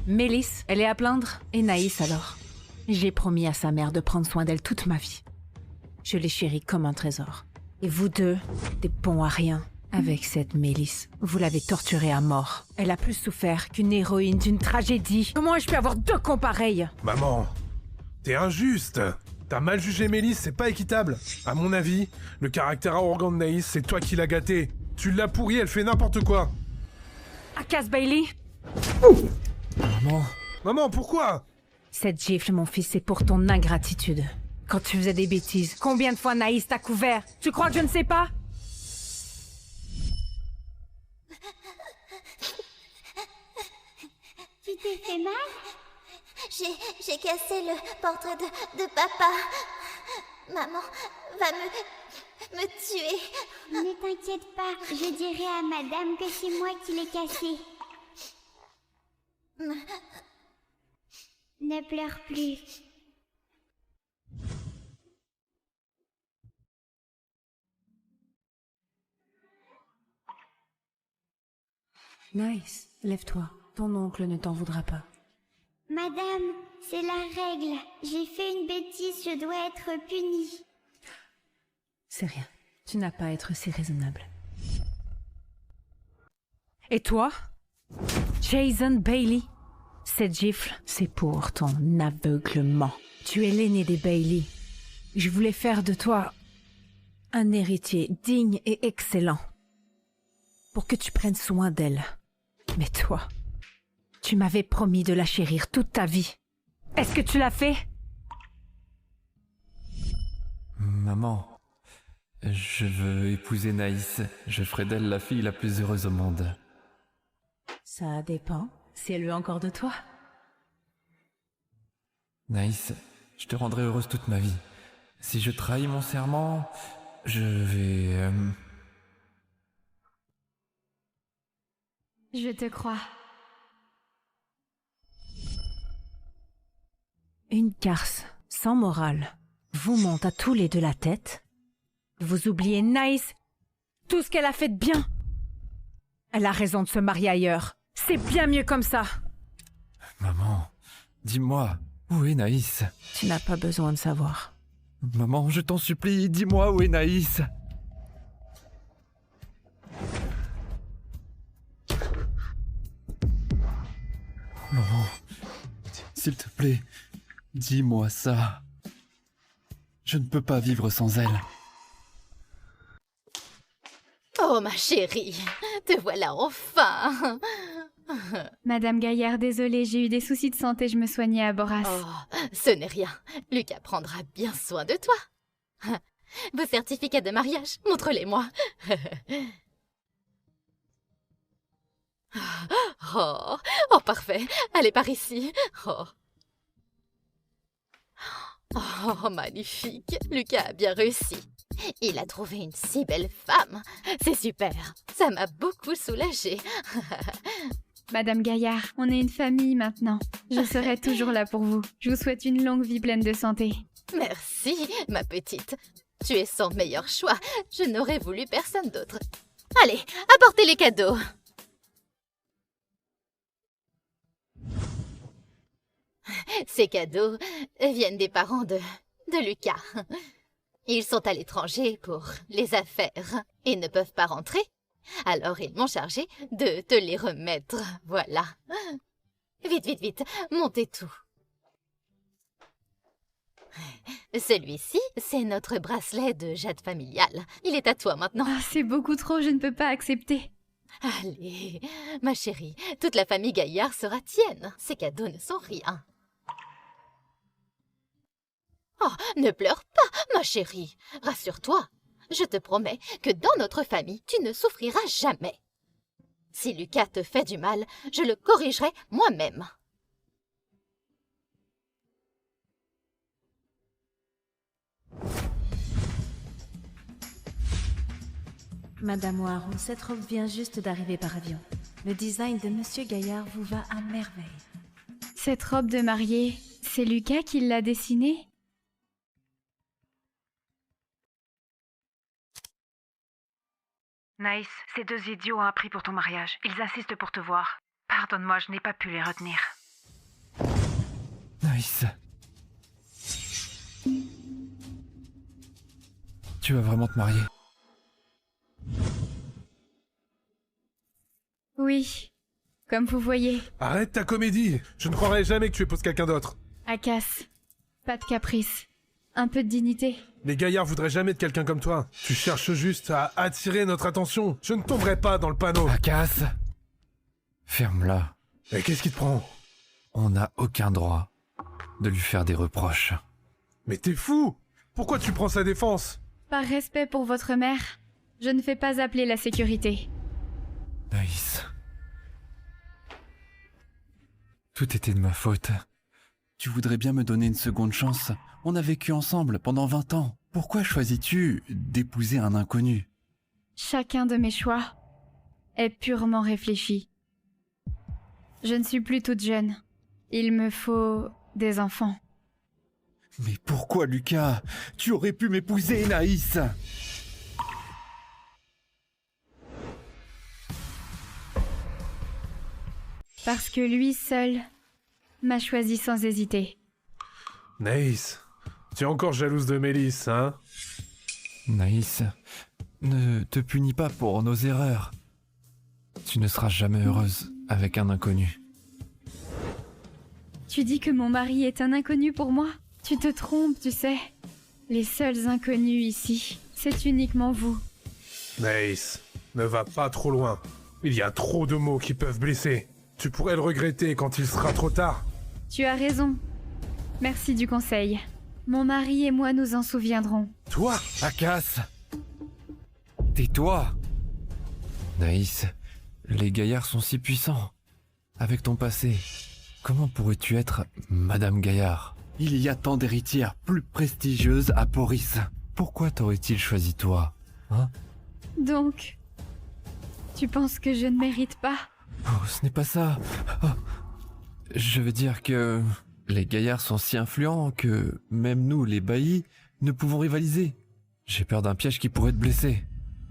Mélisse, elle est à plaindre, et Naïs alors. J'ai promis à sa mère de prendre soin d'elle toute ma vie. Je l'ai chérie comme un trésor. Et vous deux, des bons à rien. Avec cette Mélisse, vous l'avez torturée à mort. Elle a plus souffert qu'une héroïne d'une tragédie. Comment ai-je pu avoir deux cons pareils? Maman, t'es injuste. T'as mal jugé Mélisse, c'est pas équitable. À mon avis, le caractère arrogant de Naïs, c'est toi qui l'as gâté. Tu l'as pourri, elle fait n'importe quoi. Akas Bailey. Maman... Maman, pourquoi? Cette gifle, mon fils, c'est pour ton ingratitude. Quand tu faisais des bêtises, combien de fois Naïs t'a couvert? Tu crois que je ne sais pas? Tu t'es fait mal? J'ai cassé le portrait de papa. Maman va me tuer. Ne t'inquiète pas, je dirai à madame que c'est moi qui l'ai cassé. Ne pleure plus. Nice, lève-toi. Ton oncle ne t'en voudra pas. Madame, c'est la règle. J'ai fait une bêtise, je dois être punie. C'est rien. Tu n'as pas à être si raisonnable. Et toi? Jason Bailey? Cette gifle, c'est pour ton aveuglement. Tu es l'aîné des Bailey. Je voulais faire de toi un héritier digne et excellent. Pour que tu prennes soin d'elle. Mais toi, Tu m'avais promis de la chérir toute ta vie. Est-ce que tu l'as fait? Maman, je veux épouser Naïs. Je ferai d'elle la fille la plus heureuse au monde. Ça dépend. Si elle veut encore de toi. Naïs, je te rendrai heureuse toute ma vie. Si je trahis mon serment, je vais... Je te crois. Une garce sans morale vous monte à tous les deux la tête. Vous oubliez Naïs, tout ce qu'elle a fait de bien. Elle a raison de se marier ailleurs. C'est bien mieux comme ça. Maman, dis-moi, où est Naïs? Tu n'as pas besoin de savoir. Maman, je t'en supplie, dis-moi où est Naïs? Maman, s'il te plaît, dis-moi ça. Je ne peux pas vivre sans elle. Oh ma chérie, te voilà enfin. Madame Gaillard, désolée, j'ai eu des soucis de santé, je me soignais à Boras. Oh, ce n'est rien. Lucas prendra bien soin de toi. Vos certificats de mariage, montre-les-moi. Oh, oh, parfait. Allez par ici. Oh. Oh, magnifique. Lucas a bien réussi. Il a trouvé une si belle femme. C'est super. Ça m'a beaucoup soulagée. Madame Gaillard, on est une famille maintenant. Je serai toujours là pour vous. Je vous souhaite une longue vie pleine de santé. Merci, ma petite. Tu es son meilleur choix. Je n'aurais voulu personne d'autre. Allez, apportez les cadeaux. Ces cadeaux viennent des parents de Lucas. Ils sont à l'étranger pour les affaires et ne peuvent pas rentrer. Alors ils m'ont chargé de te les remettre. Voilà. Vite, vite, vite, montez tout. Celui-ci, c'est notre bracelet de jade familial. Il est à toi maintenant. Ah, c'est beaucoup trop, je ne peux pas accepter. Allez, ma chérie, toute la famille Gaillard sera tienne. Ces cadeaux ne sont rien. Oh, ne pleure pas, ma chérie. Rassure-toi. Je te promets que dans notre famille, tu ne souffriras jamais. Si Lucas te fait du mal, je le corrigerai moi-même. Madame Waron, cette robe vient juste d'arriver par avion. Le design de Monsieur Gaillard vous va à merveille. Cette robe de mariée, c'est Lucas qui l'a dessinée? Naïs, ces deux idiots ont appris pour ton mariage. Ils insistent pour te voir. Pardonne-moi, je n'ai pas pu les retenir. Naïs. Tu vas vraiment te marier? Oui, comme vous voyez. Arrête ta comédie. Je ne croirais jamais que tu épouses quelqu'un d'autre. Akas, pas de caprice. Un peu de dignité. Les Gaillards voudraient jamais de quelqu'un comme toi. Tu cherches juste à attirer notre attention. Je ne tomberai pas dans le panneau. Akas, ferme-la. Mais qu'est-ce qui te prend? On n'a aucun droit de lui faire des reproches. Mais t'es fou! Pourquoi tu prends sa défense? Par respect pour votre mère, je ne fais pas appeler la sécurité. Naïs. Tout était de ma faute. Tu voudrais bien me donner une seconde chance. On a vécu ensemble pendant 20 ans. Pourquoi choisis-tu d'épouser un inconnu? Chacun de mes choix est purement réfléchi. Je ne suis plus toute jeune. Il me faut des enfants. Mais pourquoi, Lucas? Tu aurais pu m'épouser, Naïs! Parce que lui seul m'a choisi sans hésiter. Naïs, tu es encore jalouse de Mélisse, hein? Naïs, ne te punis pas pour nos erreurs. Tu ne seras jamais heureuse avec un inconnu. Tu dis que mon mari est un inconnu pour moi? Tu te trompes, tu sais. Les seuls inconnus ici, c'est uniquement vous. Naïs, ne va pas trop loin. Il y a trop de mots qui peuvent blesser. Tu pourrais le regretter quand il sera trop tard. Tu as raison. Merci du conseil. Mon mari et moi nous en souviendrons. Toi? Akas! Tais-toi! Naïs, les gaillards sont si puissants. Avec ton passé, comment pourrais-tu être Madame Gaillard? Il y a tant d'héritières plus prestigieuses à Poris. Pourquoi t'aurait-il choisi toi? Hein? Donc, tu penses que je ne mérite pas? Oh, ce n'est pas ça. Oh. Je veux dire que les gaillards sont si influents que même nous, les baillis, ne pouvons rivaliser. J'ai peur d'un piège qui pourrait te blesser.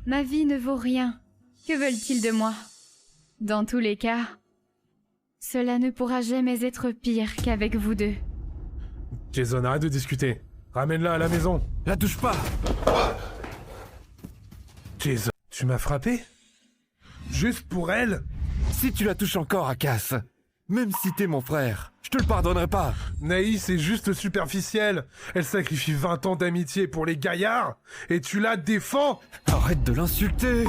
Ma vie ne vaut rien. Que veulent-ils de moi? Dans tous les cas, cela ne pourra jamais être pire qu'avec vous deux. Jason, arrête de discuter. Ramène-la à la maison. La touche pas! Jason, tu m'as frappé? Juste pour elle? Si tu la touches encore, Akas, même si t'es mon frère, je te le pardonnerai pas. Naïs est juste superficielle. Elle sacrifie 20 ans d'amitié pour les gaillards et tu la défends? Arrête de l'insulter.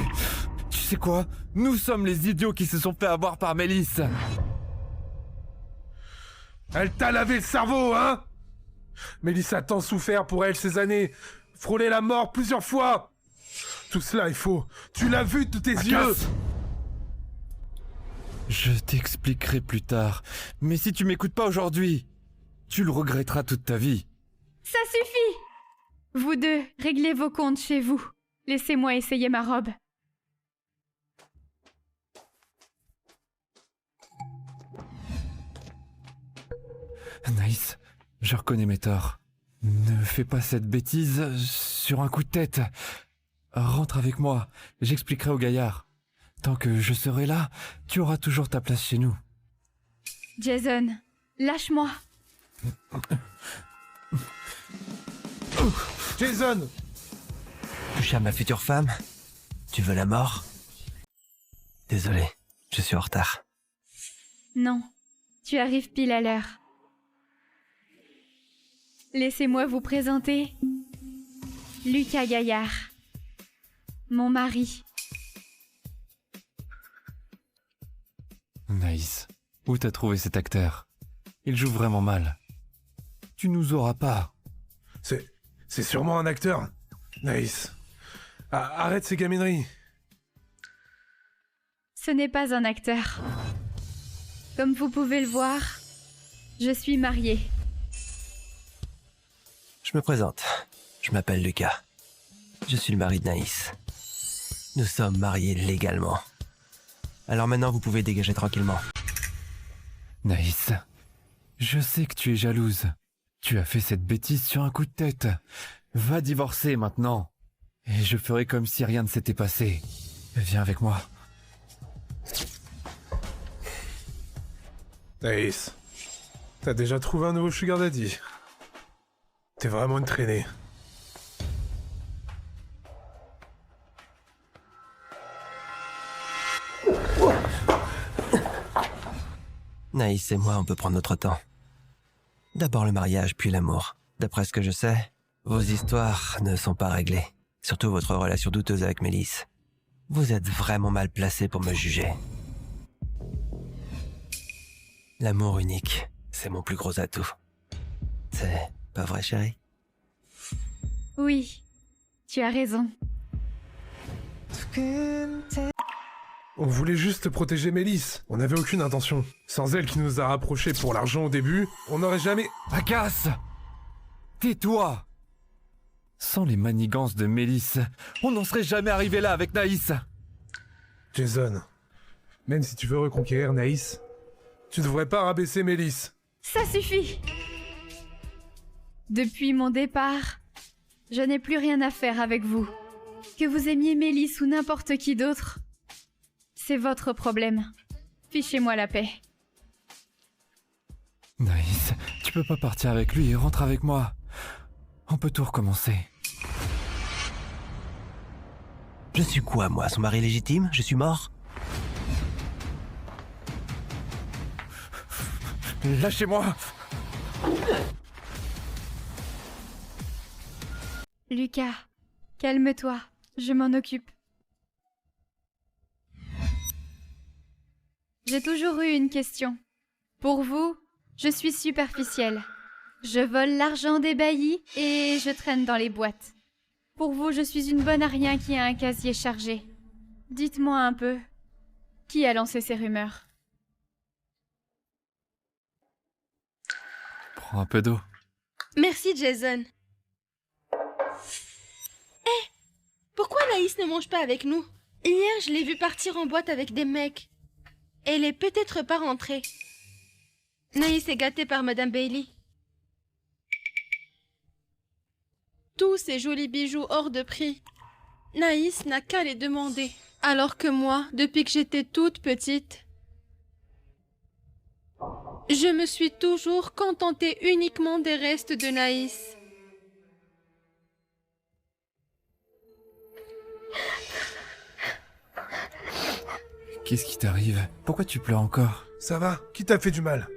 Tu sais quoi? Nous sommes les idiots qui se sont fait avoir par Mélisse. Elle t'a lavé le cerveau, hein? Mélisse a tant souffert pour elle ces années. Frôlé la mort plusieurs fois. Tout cela est faux. Tu l'as vu de tes yeux. Je t'expliquerai plus tard. Mais si tu m'écoutes pas aujourd'hui, tu le regretteras toute ta vie. Ça suffit! Vous deux, réglez vos comptes chez vous. Laissez-moi essayer ma robe. Naïs, je reconnais mes torts. Ne fais pas cette bêtise sur un coup de tête. Rentre avec moi, j'expliquerai au gaillard. Tant que je serai là, tu auras toujours ta place chez nous. Jason, lâche-moi. Jason! Toucher à ma future femme? Tu veux la mort? Désolé, je suis en retard. Non, tu arrives pile à l'heure. Laissez-moi vous présenter Lucas Gaillard, mon mari. Naïs, où t'as trouvé cet acteur? Il joue vraiment mal. Tu nous auras pas. C'est sûrement un acteur. Naïs. Arrête ces gamineries. Ce n'est pas un acteur. Comme vous pouvez le voir, je suis mariée. Je me présente. Je m'appelle Lucas. Je suis le mari de Naïs. Nous sommes mariés légalement. Alors maintenant, vous pouvez dégager tranquillement. Naïs, je sais que tu es jalouse. Tu as fait cette bêtise sur un coup de tête. Va divorcer maintenant. Et je ferai comme si rien ne s'était passé. Viens avec moi. Naïs, t'as déjà trouvé un nouveau sugar daddy. T'es vraiment une traînée. Naïs et moi, on peut prendre notre temps. D'abord le mariage, puis l'amour. D'après ce que je sais, vos histoires ne sont pas réglées. Surtout votre relation douteuse avec Mélisse. Vous êtes vraiment mal placé pour me juger. L'amour unique, c'est mon plus gros atout. C'est pas vrai, chérie? Oui, tu as raison. On voulait juste protéger Mélisse. On n'avait aucune intention. Sans elle qui nous a rapprochés pour l'argent au début, on n'aurait jamais... Akas! Tais-toi! Sans les manigances de Mélisse, on n'en serait jamais arrivé là avec Naïs. Jason, même si tu veux reconquérir Naïs, tu devrais pas rabaisser Mélisse. Ça suffit! Depuis mon départ, je n'ai plus rien à faire avec vous. Que vous aimiez Mélisse ou n'importe qui d'autre, c'est votre problème. Fichez-moi la paix. Naïs, tu peux pas partir avec lui et rentre avec moi. On peut tout recommencer. Je suis quoi, moi? Son mari légitime? Je suis mort? Lâchez-moi! Lucas, calme-toi, je m'en occupe. J'ai toujours eu une question. Pour vous, je suis superficielle. Je vole l'argent des baillis et je traîne dans les boîtes. Pour vous, je suis une bonne à rien qui a un casier chargé. Dites-moi un peu, qui a lancé ces rumeurs? Prends un peu d'eau. Merci, Jason. Hé, pourquoi Naïs ne mange pas avec nous? Hier, je l'ai vue partir en boîte avec des mecs. Elle est peut-être pas rentrée. Naïs est gâtée par Madame Bailey. Tous ces jolis bijoux hors de prix. Naïs n'a qu'à les demander. Alors que moi, depuis que j'étais toute petite, je me suis toujours contentée uniquement des restes de Naïs. Qu'est-ce qui t'arrive? Pourquoi tu pleures encore? Ça va? Qui t'a fait du mal?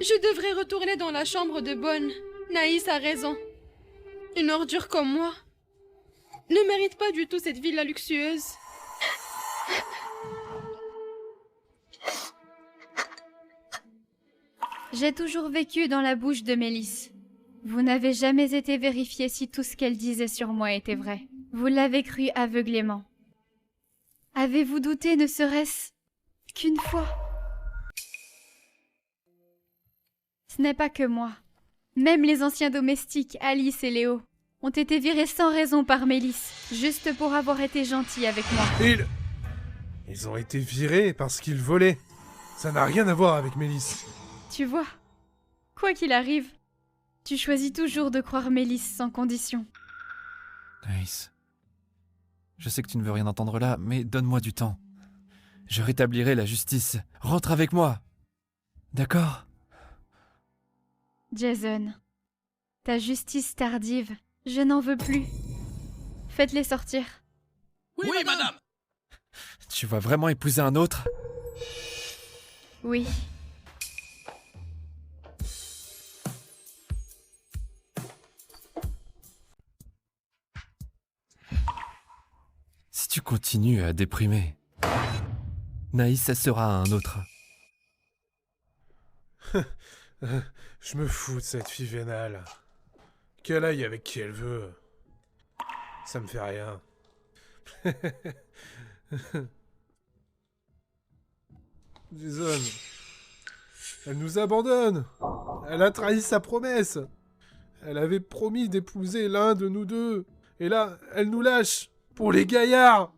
Je devrais retourner dans la chambre de Bonne. Naïs a raison. Une ordure comme moi ne mérite pas du tout cette villa luxueuse. J'ai toujours vécu dans la bouche de Mélisse. Vous n'avez jamais été vérifié si tout ce qu'elle disait sur moi était vrai. Vous l'avez cru aveuglément. Avez-vous douté ne serait-ce qu'une fois? Ce n'est pas que moi. Même les anciens domestiques, Alice et Léo, ont été virés sans raison par Mélisse, juste pour avoir été gentils avec moi. Ils ont été virés parce qu'ils volaient. Ça n'a rien à voir avec Mélisse. Tu vois, quoi qu'il arrive, tu choisis toujours de croire Mélisse sans condition. Naïs. Je sais que tu ne veux rien entendre là, mais donne-moi du temps. Je rétablirai la justice. Rentre avec moi. D'accord? Jason, ta justice tardive, je n'en veux plus. Faites-les sortir. Oui, madame. Tu vas vraiment épouser un autre? Oui. Si tu continues à déprimer, Naïs, ça sera un autre. Je me fous de cette fille vénale. Qu'elle aille avec qui elle veut. Ça me fait rien. Jason. Elle nous abandonne. Elle a trahi sa promesse. Elle avait promis d'épouser l'un de nous deux. Et là, elle nous lâche. Pour les gaillards.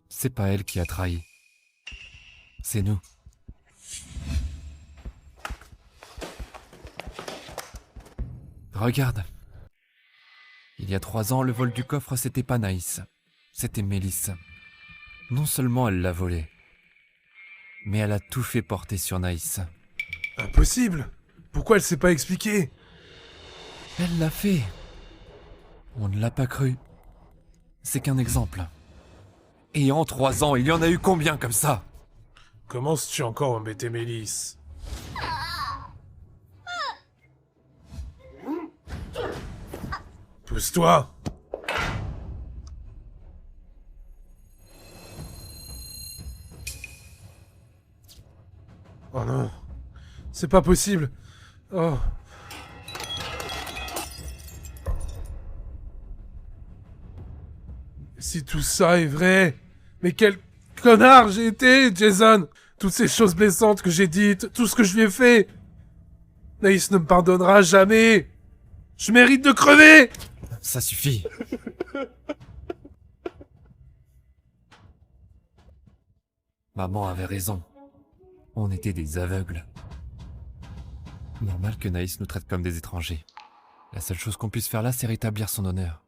C'est pas elle qui a trahi. C'est nous. Regarde. Il y a 3 ans, le vol du coffre, c'était pas Naïs. C'était Mélisse. Non seulement elle l'a volé, mais elle a tout fait porter sur Naïs. Impossible. Pourquoi elle s'est pas expliquée? Elle l'a fait. On ne l'a pas cru. C'est qu'un exemple. Et en 3 ans, il y en a eu combien comme ça? Commences-tu encore à embêter Mélisse? Pousse-toi! Oh non, c'est pas possible. Oh. Si tout ça est vrai, mais quel connard j'ai été, Jason! Toutes ces choses blessantes que j'ai dites, tout ce que je lui ai fait! Naïs ne me pardonnera jamais! Je mérite de crever! Ça suffit. Maman avait raison. On était des aveugles. Normal que Naïs nous traite comme des étrangers. La seule chose qu'on puisse faire là, c'est rétablir son honneur.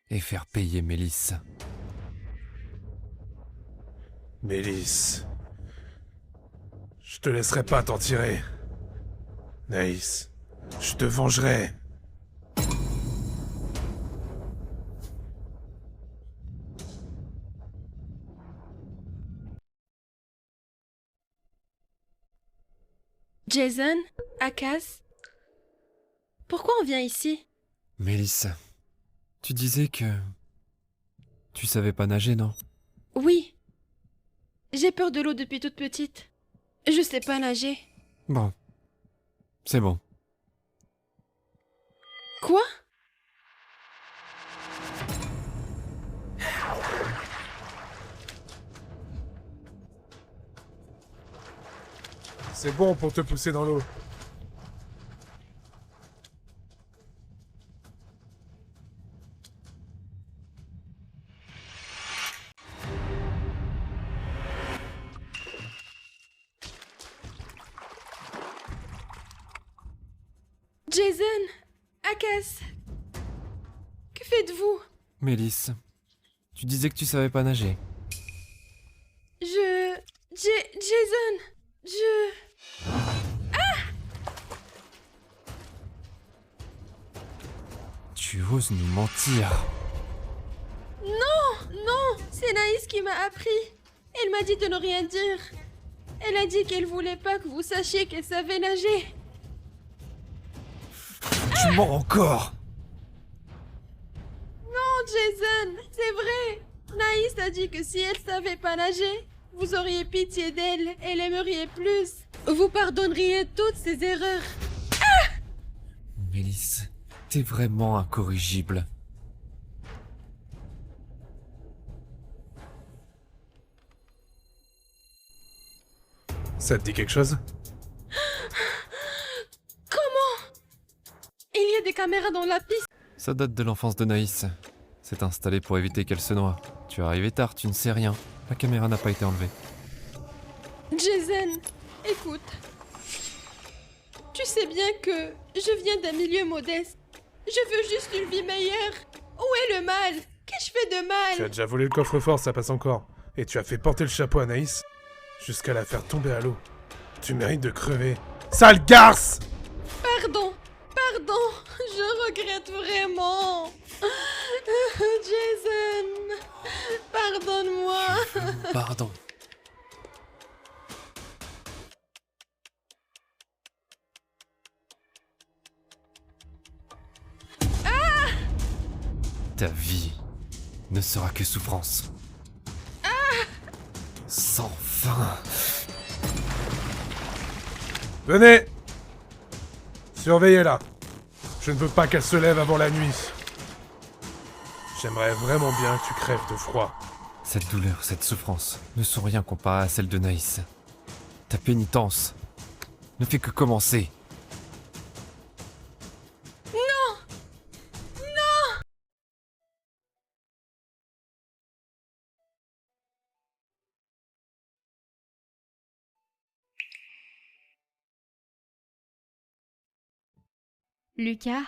Et faire payer Mélisse. Mélisse. Je te laisserai pas t'en tirer. Naïs, je te vengerai. Jason, Akaz, pourquoi on vient ici? Mélisse, tu disais que... Tu savais pas nager, non? Oui. J'ai peur de l'eau depuis toute petite. Je sais pas nager. Bon. C'est bon. Quoi? C'est bon pour te pousser dans l'eau. Jason, Akas, que faites-vous? Mélisse, tu disais que tu savais pas nager. Jason, Tu oses nous mentir. Non, c'est Naïs qui m'a appris. Elle m'a dit de ne rien dire. Elle a dit qu'elle voulait pas que vous sachiez qu'elle savait nager. Tu mens encore. Non, Jason, c'est vrai. Naïs a dit que si elle savait pas nager, vous auriez pitié d'elle et l'aimeriez plus. Vous pardonneriez toutes ses erreurs. Mélisse, t'es vraiment incorrigible. Ça te dit quelque chose? Comment? Il y a des caméras dans la piste. Ça date de l'enfance de Naïs. C'est installé pour éviter qu'elle se noie. Tu es arrivé tard, tu ne sais rien. La caméra n'a pas été enlevée. Jason, écoute. Tu sais bien que je viens d'un milieu modeste. Je veux juste une vie meilleure. Où est le mal? Qu'ai-je fait de Tu mal? as déjà volé le coffre-fort, ça passe encore. Et tu as fait porter le chapeau à Naïs jusqu'à la faire tomber à l'eau. Tu mérites de crever. Sale garce! Pardon, je regrette vraiment. Jason, pardonne-moi. Pardon. Ta vie ne sera que souffrance. Sans fin. Venez! Surveillez-la. Je ne veux pas qu'elle se lève avant la nuit. J'aimerais vraiment bien que tu crèves de froid. Cette douleur, cette souffrance ne sont rien comparé à celle de Naïs. Ta pénitence ne fait que commencer. Lucas,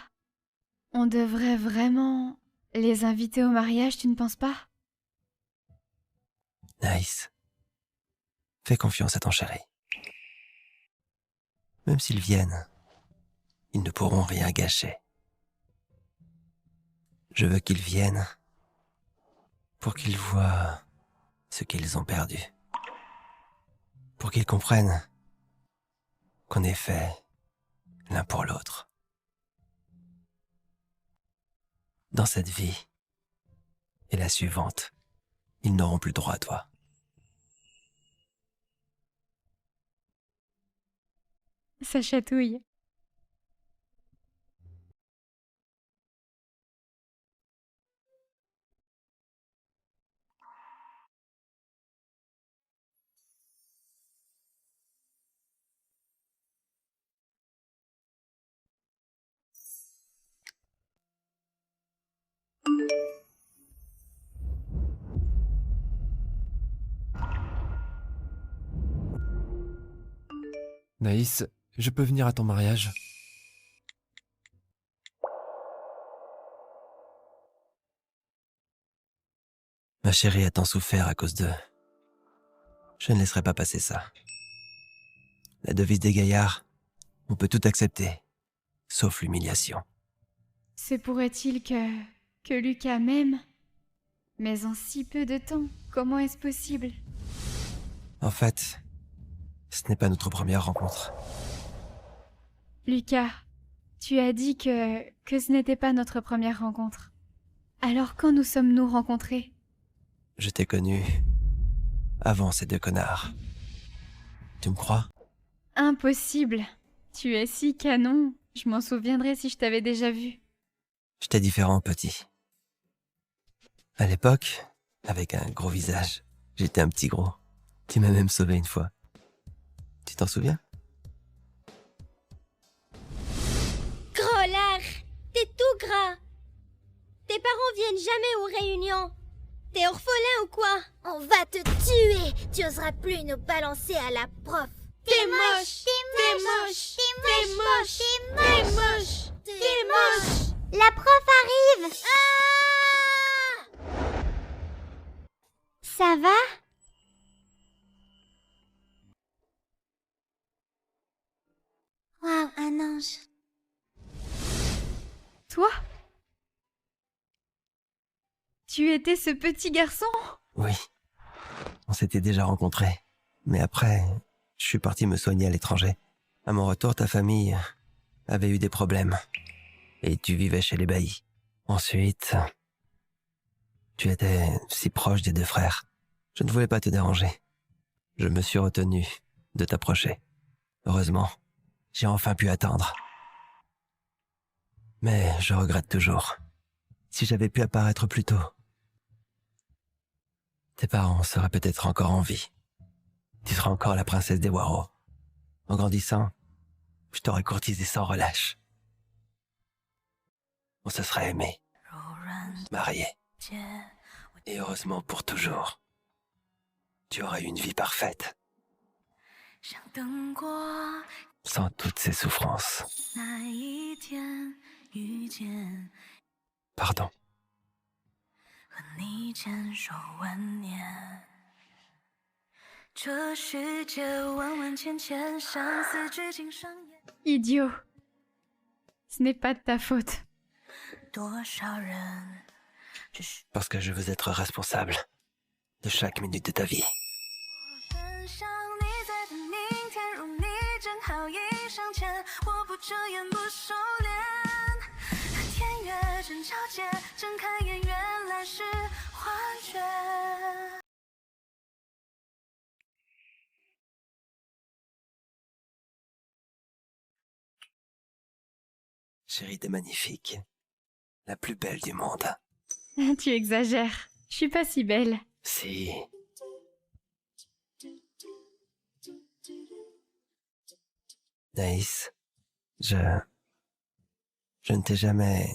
on devrait vraiment les inviter au mariage, tu ne penses pas? Nice. Fais confiance à ton chéri. Même s'ils viennent, ils ne pourront rien gâcher. Je veux qu'ils viennent pour qu'ils voient ce qu'ils ont perdu. Pour qu'ils comprennent qu'on est fait l'un pour l'autre. Dans cette vie et la suivante, ils n'auront plus droit à toi. Ça chatouille. Naïs, je peux venir à ton mariage? Ma chérie a tant souffert à cause d'eux. Je ne laisserai pas passer ça. La devise des gaillards, on peut tout accepter, sauf l'humiliation. Se pourrait-il que Lucas m'aime? Mais en si peu de temps, comment est-ce possible? En fait, ce n'est pas notre première rencontre. Lucas, tu as dit que ce n'était pas notre première rencontre. Alors quand nous sommes-nous rencontrés? Je t'ai connu avant ces 2 connards. Tu me crois? Impossible. Tu es si canon. Je m'en souviendrai si je t'avais déjà vu. J'étais différent, petit. À l'époque, avec un gros visage, j'étais un petit gros. Tu m'as même sauvé une fois. Tu t'en souviens? Gros lard, t'es tout gras. Tes parents viennent jamais aux réunions. T'es orphelin ou quoi? On va te tuer. Tu oseras plus nous balancer à la prof. T'es moche. T'es moche. T'es moche. T'es moche. T'es moche. La prof arrive. Ah! Ça va? Waouh, un ange. Toi? Tu étais ce petit garçon? Oui. On s'était déjà rencontrés. Mais après, je suis parti me soigner à l'étranger. À mon retour, ta famille avait eu des problèmes. Et tu vivais chez les Bailly. Ensuite, tu étais si proche des 2 frères. Je ne voulais pas te déranger. Je me suis retenu de t'approcher. Heureusement, j'ai enfin pu attendre. Mais je regrette toujours. Si j'avais pu apparaître plus tôt, tes parents seraient peut-être encore en vie. Tu seras encore la princesse des Waro. En grandissant, je t'aurais courtisé sans relâche. On se serait aimé, marié, et heureusement pour toujours. Tu aurais eu une vie parfaite, sans toutes ces souffrances. Pardon. Idiot. Ce n'est pas de ta faute. Parce que je veux être responsable de chaque minute de ta vie. Chérie, t'es magnifique. La plus belle du monde. Tu exagères. Je suis pas si belle. Si. Naïs, je ne t'ai jamais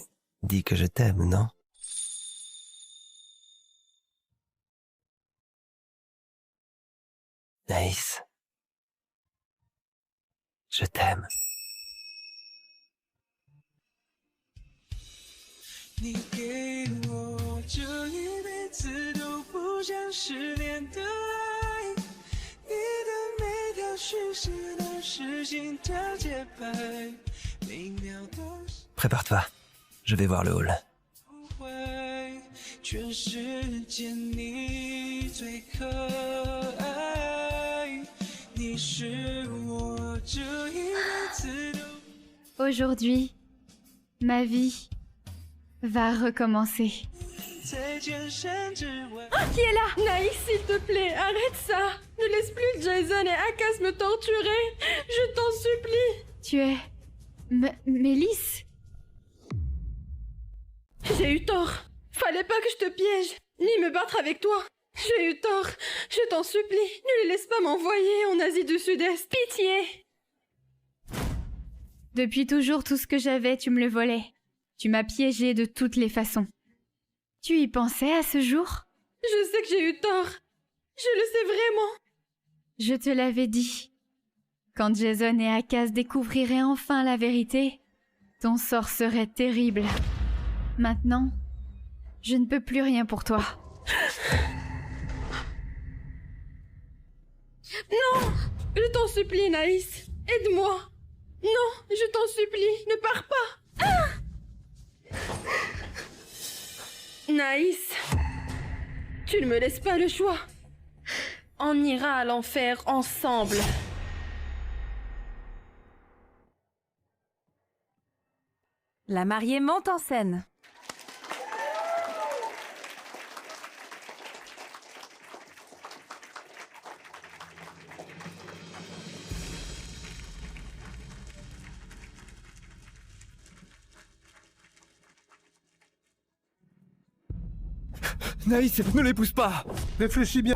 dit que je t'aime, non? Naïs, je t'aime. 你给我这一辈子都不想失联的爱，你的每条讯息都是心跳节拍，每秒都是 Prépare-toi, je vais voir le hall. 不会，全世界你最可爱，你是我这一辈子都。 Aujourd'hui, ma vie va recommencer. Ah, qui est là? Naïs, s'il te plaît, arrête ça. Ne laisse plus Jason et Akas me torturer. Je t'en supplie. Tu es... Mélisse? J'ai eu tort. Fallait pas que je te piège, ni me battre avec toi. J'ai eu tort. Je t'en supplie, ne les laisse pas m'envoyer en Asie du Sud-Est. Pitié. Depuis toujours, tout ce que j'avais, tu me le volais. Tu m'as piégé de toutes les façons. Tu y pensais à ce jour? Je sais que j'ai eu tort. Je le sais vraiment. Je te l'avais dit. Quand Jason et Akas découvriraient enfin la vérité, ton sort serait terrible. Maintenant, je ne peux plus rien pour toi. Non! Je t'en supplie, Naïs. Aide-moi. Non, je t'en supplie, ne pars pas. Ah! Naïs, tu ne me laisses pas le choix. On ira à l'enfer ensemble. La mariée monte en scène. Naïs, ne l'épouse pas! Réfléchis bien.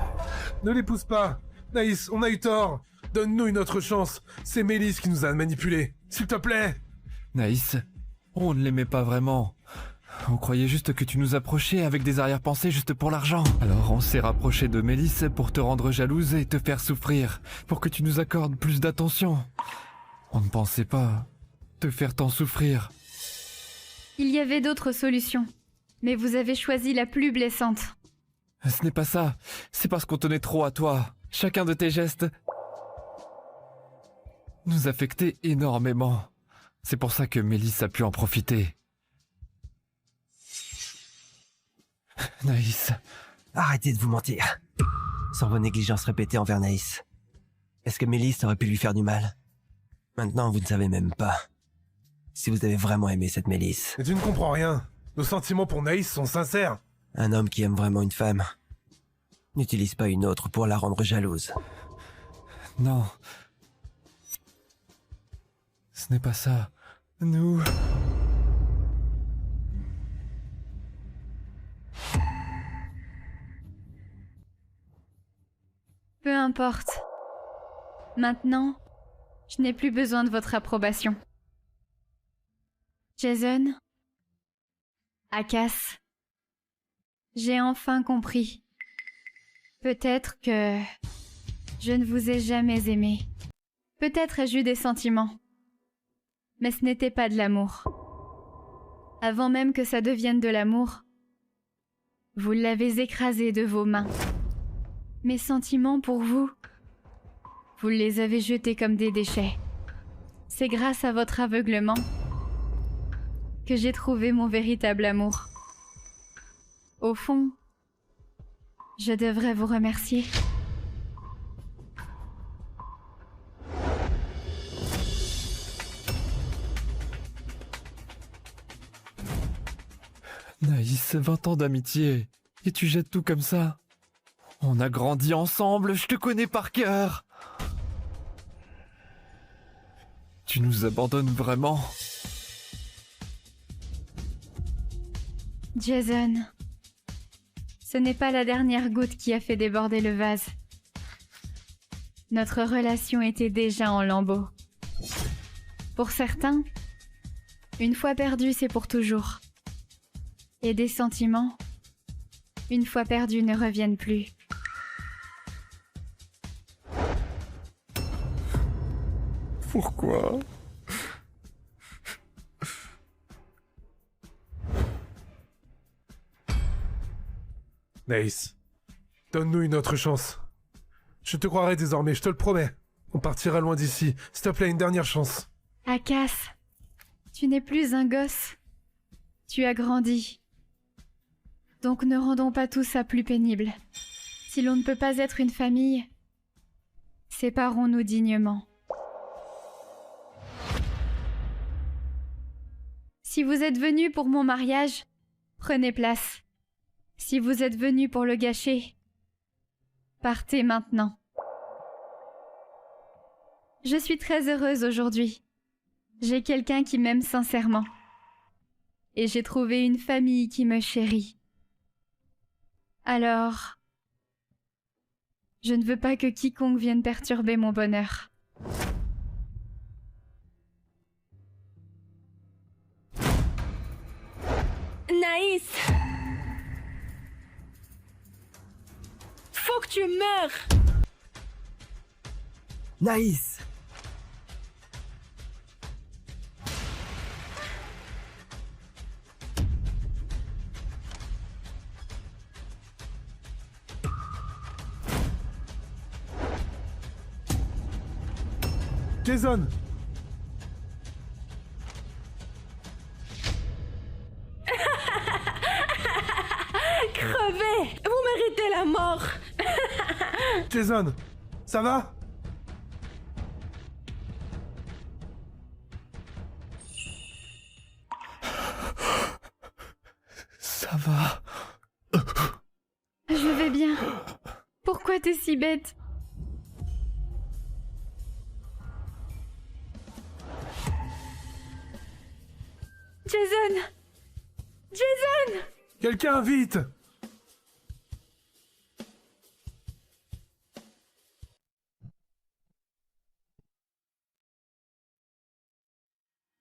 Ne les pousse pas. Naïs, on a eu tort. Donne-nous une autre chance. C'est Mélisse qui nous a manipulés. S'il te plaît. Naïs, on ne l'aimait pas vraiment. On croyait juste que tu nous approchais avec des arrière-pensées juste pour l'argent. Alors on s'est rapproché de Mélisse pour te rendre jalouse et te faire souffrir, pour que tu nous accordes plus d'attention. On ne pensait pas te faire tant souffrir. Il y avait d'autres solutions, mais vous avez choisi la plus blessante. Ce n'est pas ça, c'est parce qu'on tenait trop à toi. Chacun de tes gestes nous affectait énormément. C'est pour ça que Mélisse a pu en profiter. Naïs. Arrêtez de vous mentir. Sans vos négligences répétées envers Naïs. Est-ce que Mélisse aurait pu lui faire du mal? Maintenant, vous ne savez même pas si vous avez vraiment aimé cette Mélisse. Mais tu ne comprends rien. Nos sentiments pour Naïs sont sincères. Un homme qui aime vraiment une femme n'utilise pas une autre pour la rendre jalouse. Non. Ce n'est pas ça. Nous... Peu importe. Maintenant, je n'ai plus besoin de votre approbation. Jason, Akas, j'ai enfin compris. Peut-être que je ne vous ai jamais aimé. Peut-être ai-je eu des sentiments. Mais ce n'était pas de l'amour. Avant même que ça devienne de l'amour, vous l'avez écrasé de vos mains. Mes sentiments pour vous, vous les avez jetés comme des déchets. C'est grâce à votre aveuglement que j'ai trouvé mon véritable amour. Au fond, je devrais vous remercier. Naïs, 20 ans d'amitié, et tu jettes tout comme ça? On a grandi ensemble, je te connais par cœur. Tu nous abandonnes vraiment? Jason, ce n'est pas la dernière goutte qui a fait déborder le vase. Notre relation était déjà en lambeaux. Pour certains, une fois perdu, c'est pour toujours. Et des sentiments, une fois perdus, ne reviennent plus. Pourquoi? Naïs, donne-nous une autre chance. Je te croirai désormais, je te le promets. On partira loin d'ici. S'il te plaît, une dernière chance. Akas, tu n'es plus un gosse. Tu as grandi. Donc ne rendons pas tout ça plus pénible. Si l'on ne peut pas être une famille, séparons-nous dignement. Si vous êtes venu pour mon mariage, prenez place. Si vous êtes venu pour le gâcher, partez maintenant. Je suis très heureuse aujourd'hui. J'ai quelqu'un qui m'aime sincèrement. Et j'ai trouvé une famille qui me chérit. Alors, je ne veux pas que quiconque vienne perturber mon bonheur. Naïs! Faut que tu meurs! Naïs! Jason! Crevez! Vous méritez la mort! Jason! Ça va? Ça va. Je vais bien. Pourquoi t'es si bête? Jason! Jason! Quelqu'un, vite!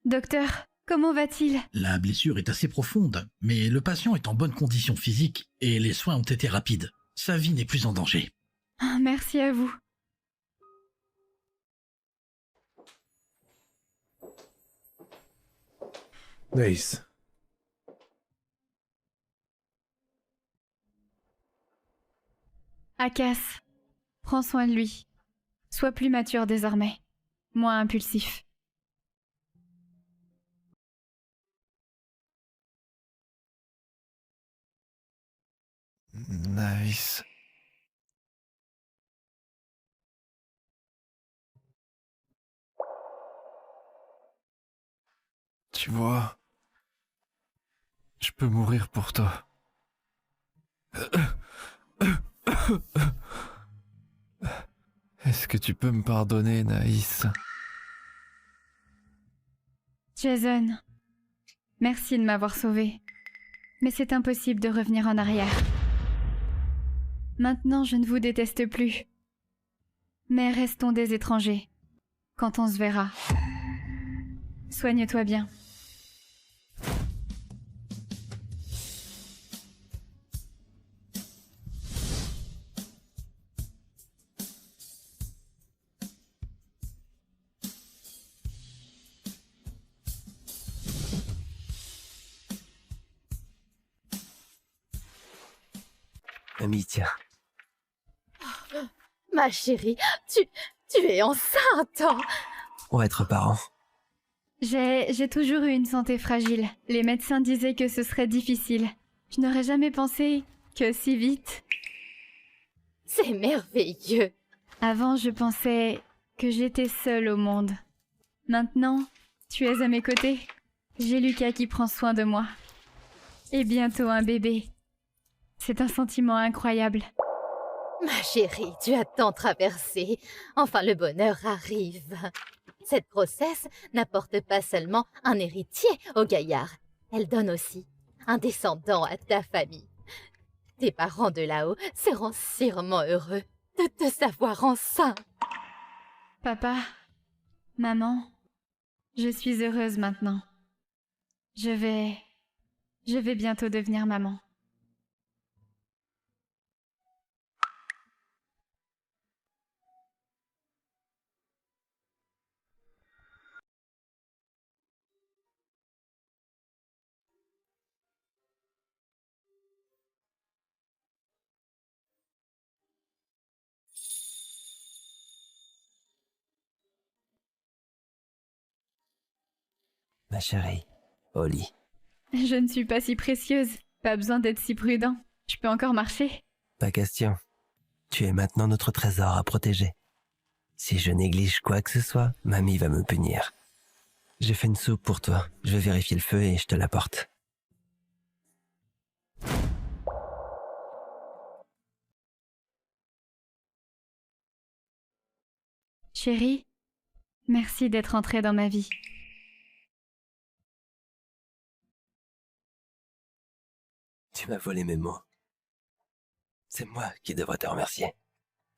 Docteur, comment va-t-il? La blessure est assez profonde, mais le patient est en bonne condition physique et les soins ont été rapides. Sa vie n'est plus en danger. Ah, merci à vous. Naïs. Akas, prends soin de lui. Sois plus mature désormais, moins impulsif. Naïs. Tu vois, je peux mourir pour toi. Est-ce que tu peux me pardonner, Naïs? Jason, merci de m'avoir sauvé. Mais c'est impossible de revenir en arrière. Maintenant, je ne vous déteste plus. Mais restons des étrangers. Quand on se verra. Soigne-toi bien. Mamie, tiens. Ma chérie, tu es enceinte. On va être parents. J'ai toujours eu une santé fragile. Les médecins disaient que ce serait difficile. Je n'aurais jamais pensé que si vite. C'est merveilleux. Avant, je pensais que j'étais seule au monde. Maintenant, tu es à mes côtés. J'ai Lucas qui prend soin de moi. Et bientôt un bébé. C'est un sentiment incroyable. Ma chérie, tu as tant traversé. Enfin, le bonheur arrive. Cette grossesse n'apporte pas seulement un héritier au gaillard. Elle donne aussi un descendant à ta famille. Tes parents de là-haut seront sûrement heureux de te savoir enceinte. Papa, maman, je suis heureuse maintenant. Je vais bientôt devenir maman. Ma chérie, au lit. Je ne suis pas si précieuse. Pas besoin d'être si prudent. Je peux encore marcher. Pas question. Tu es maintenant notre trésor à protéger. Si je néglige quoi que ce soit, mamie va me punir. J'ai fait une soupe pour toi. Je vais vérifier le feu et je te l'apporte. Chérie, merci d'être entrée dans ma vie. Tu m'as volé mes mots. C'est moi qui devrais te remercier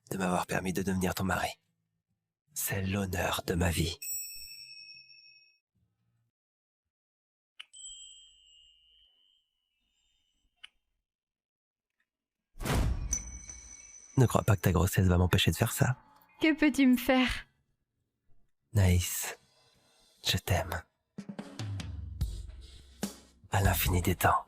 de m'avoir permis de devenir ton mari. C'est l'honneur de ma vie. Ne crois pas que ta grossesse va m'empêcher de faire ça. Que peux-tu me faire? Naïs, je t'aime. À l'infini des temps.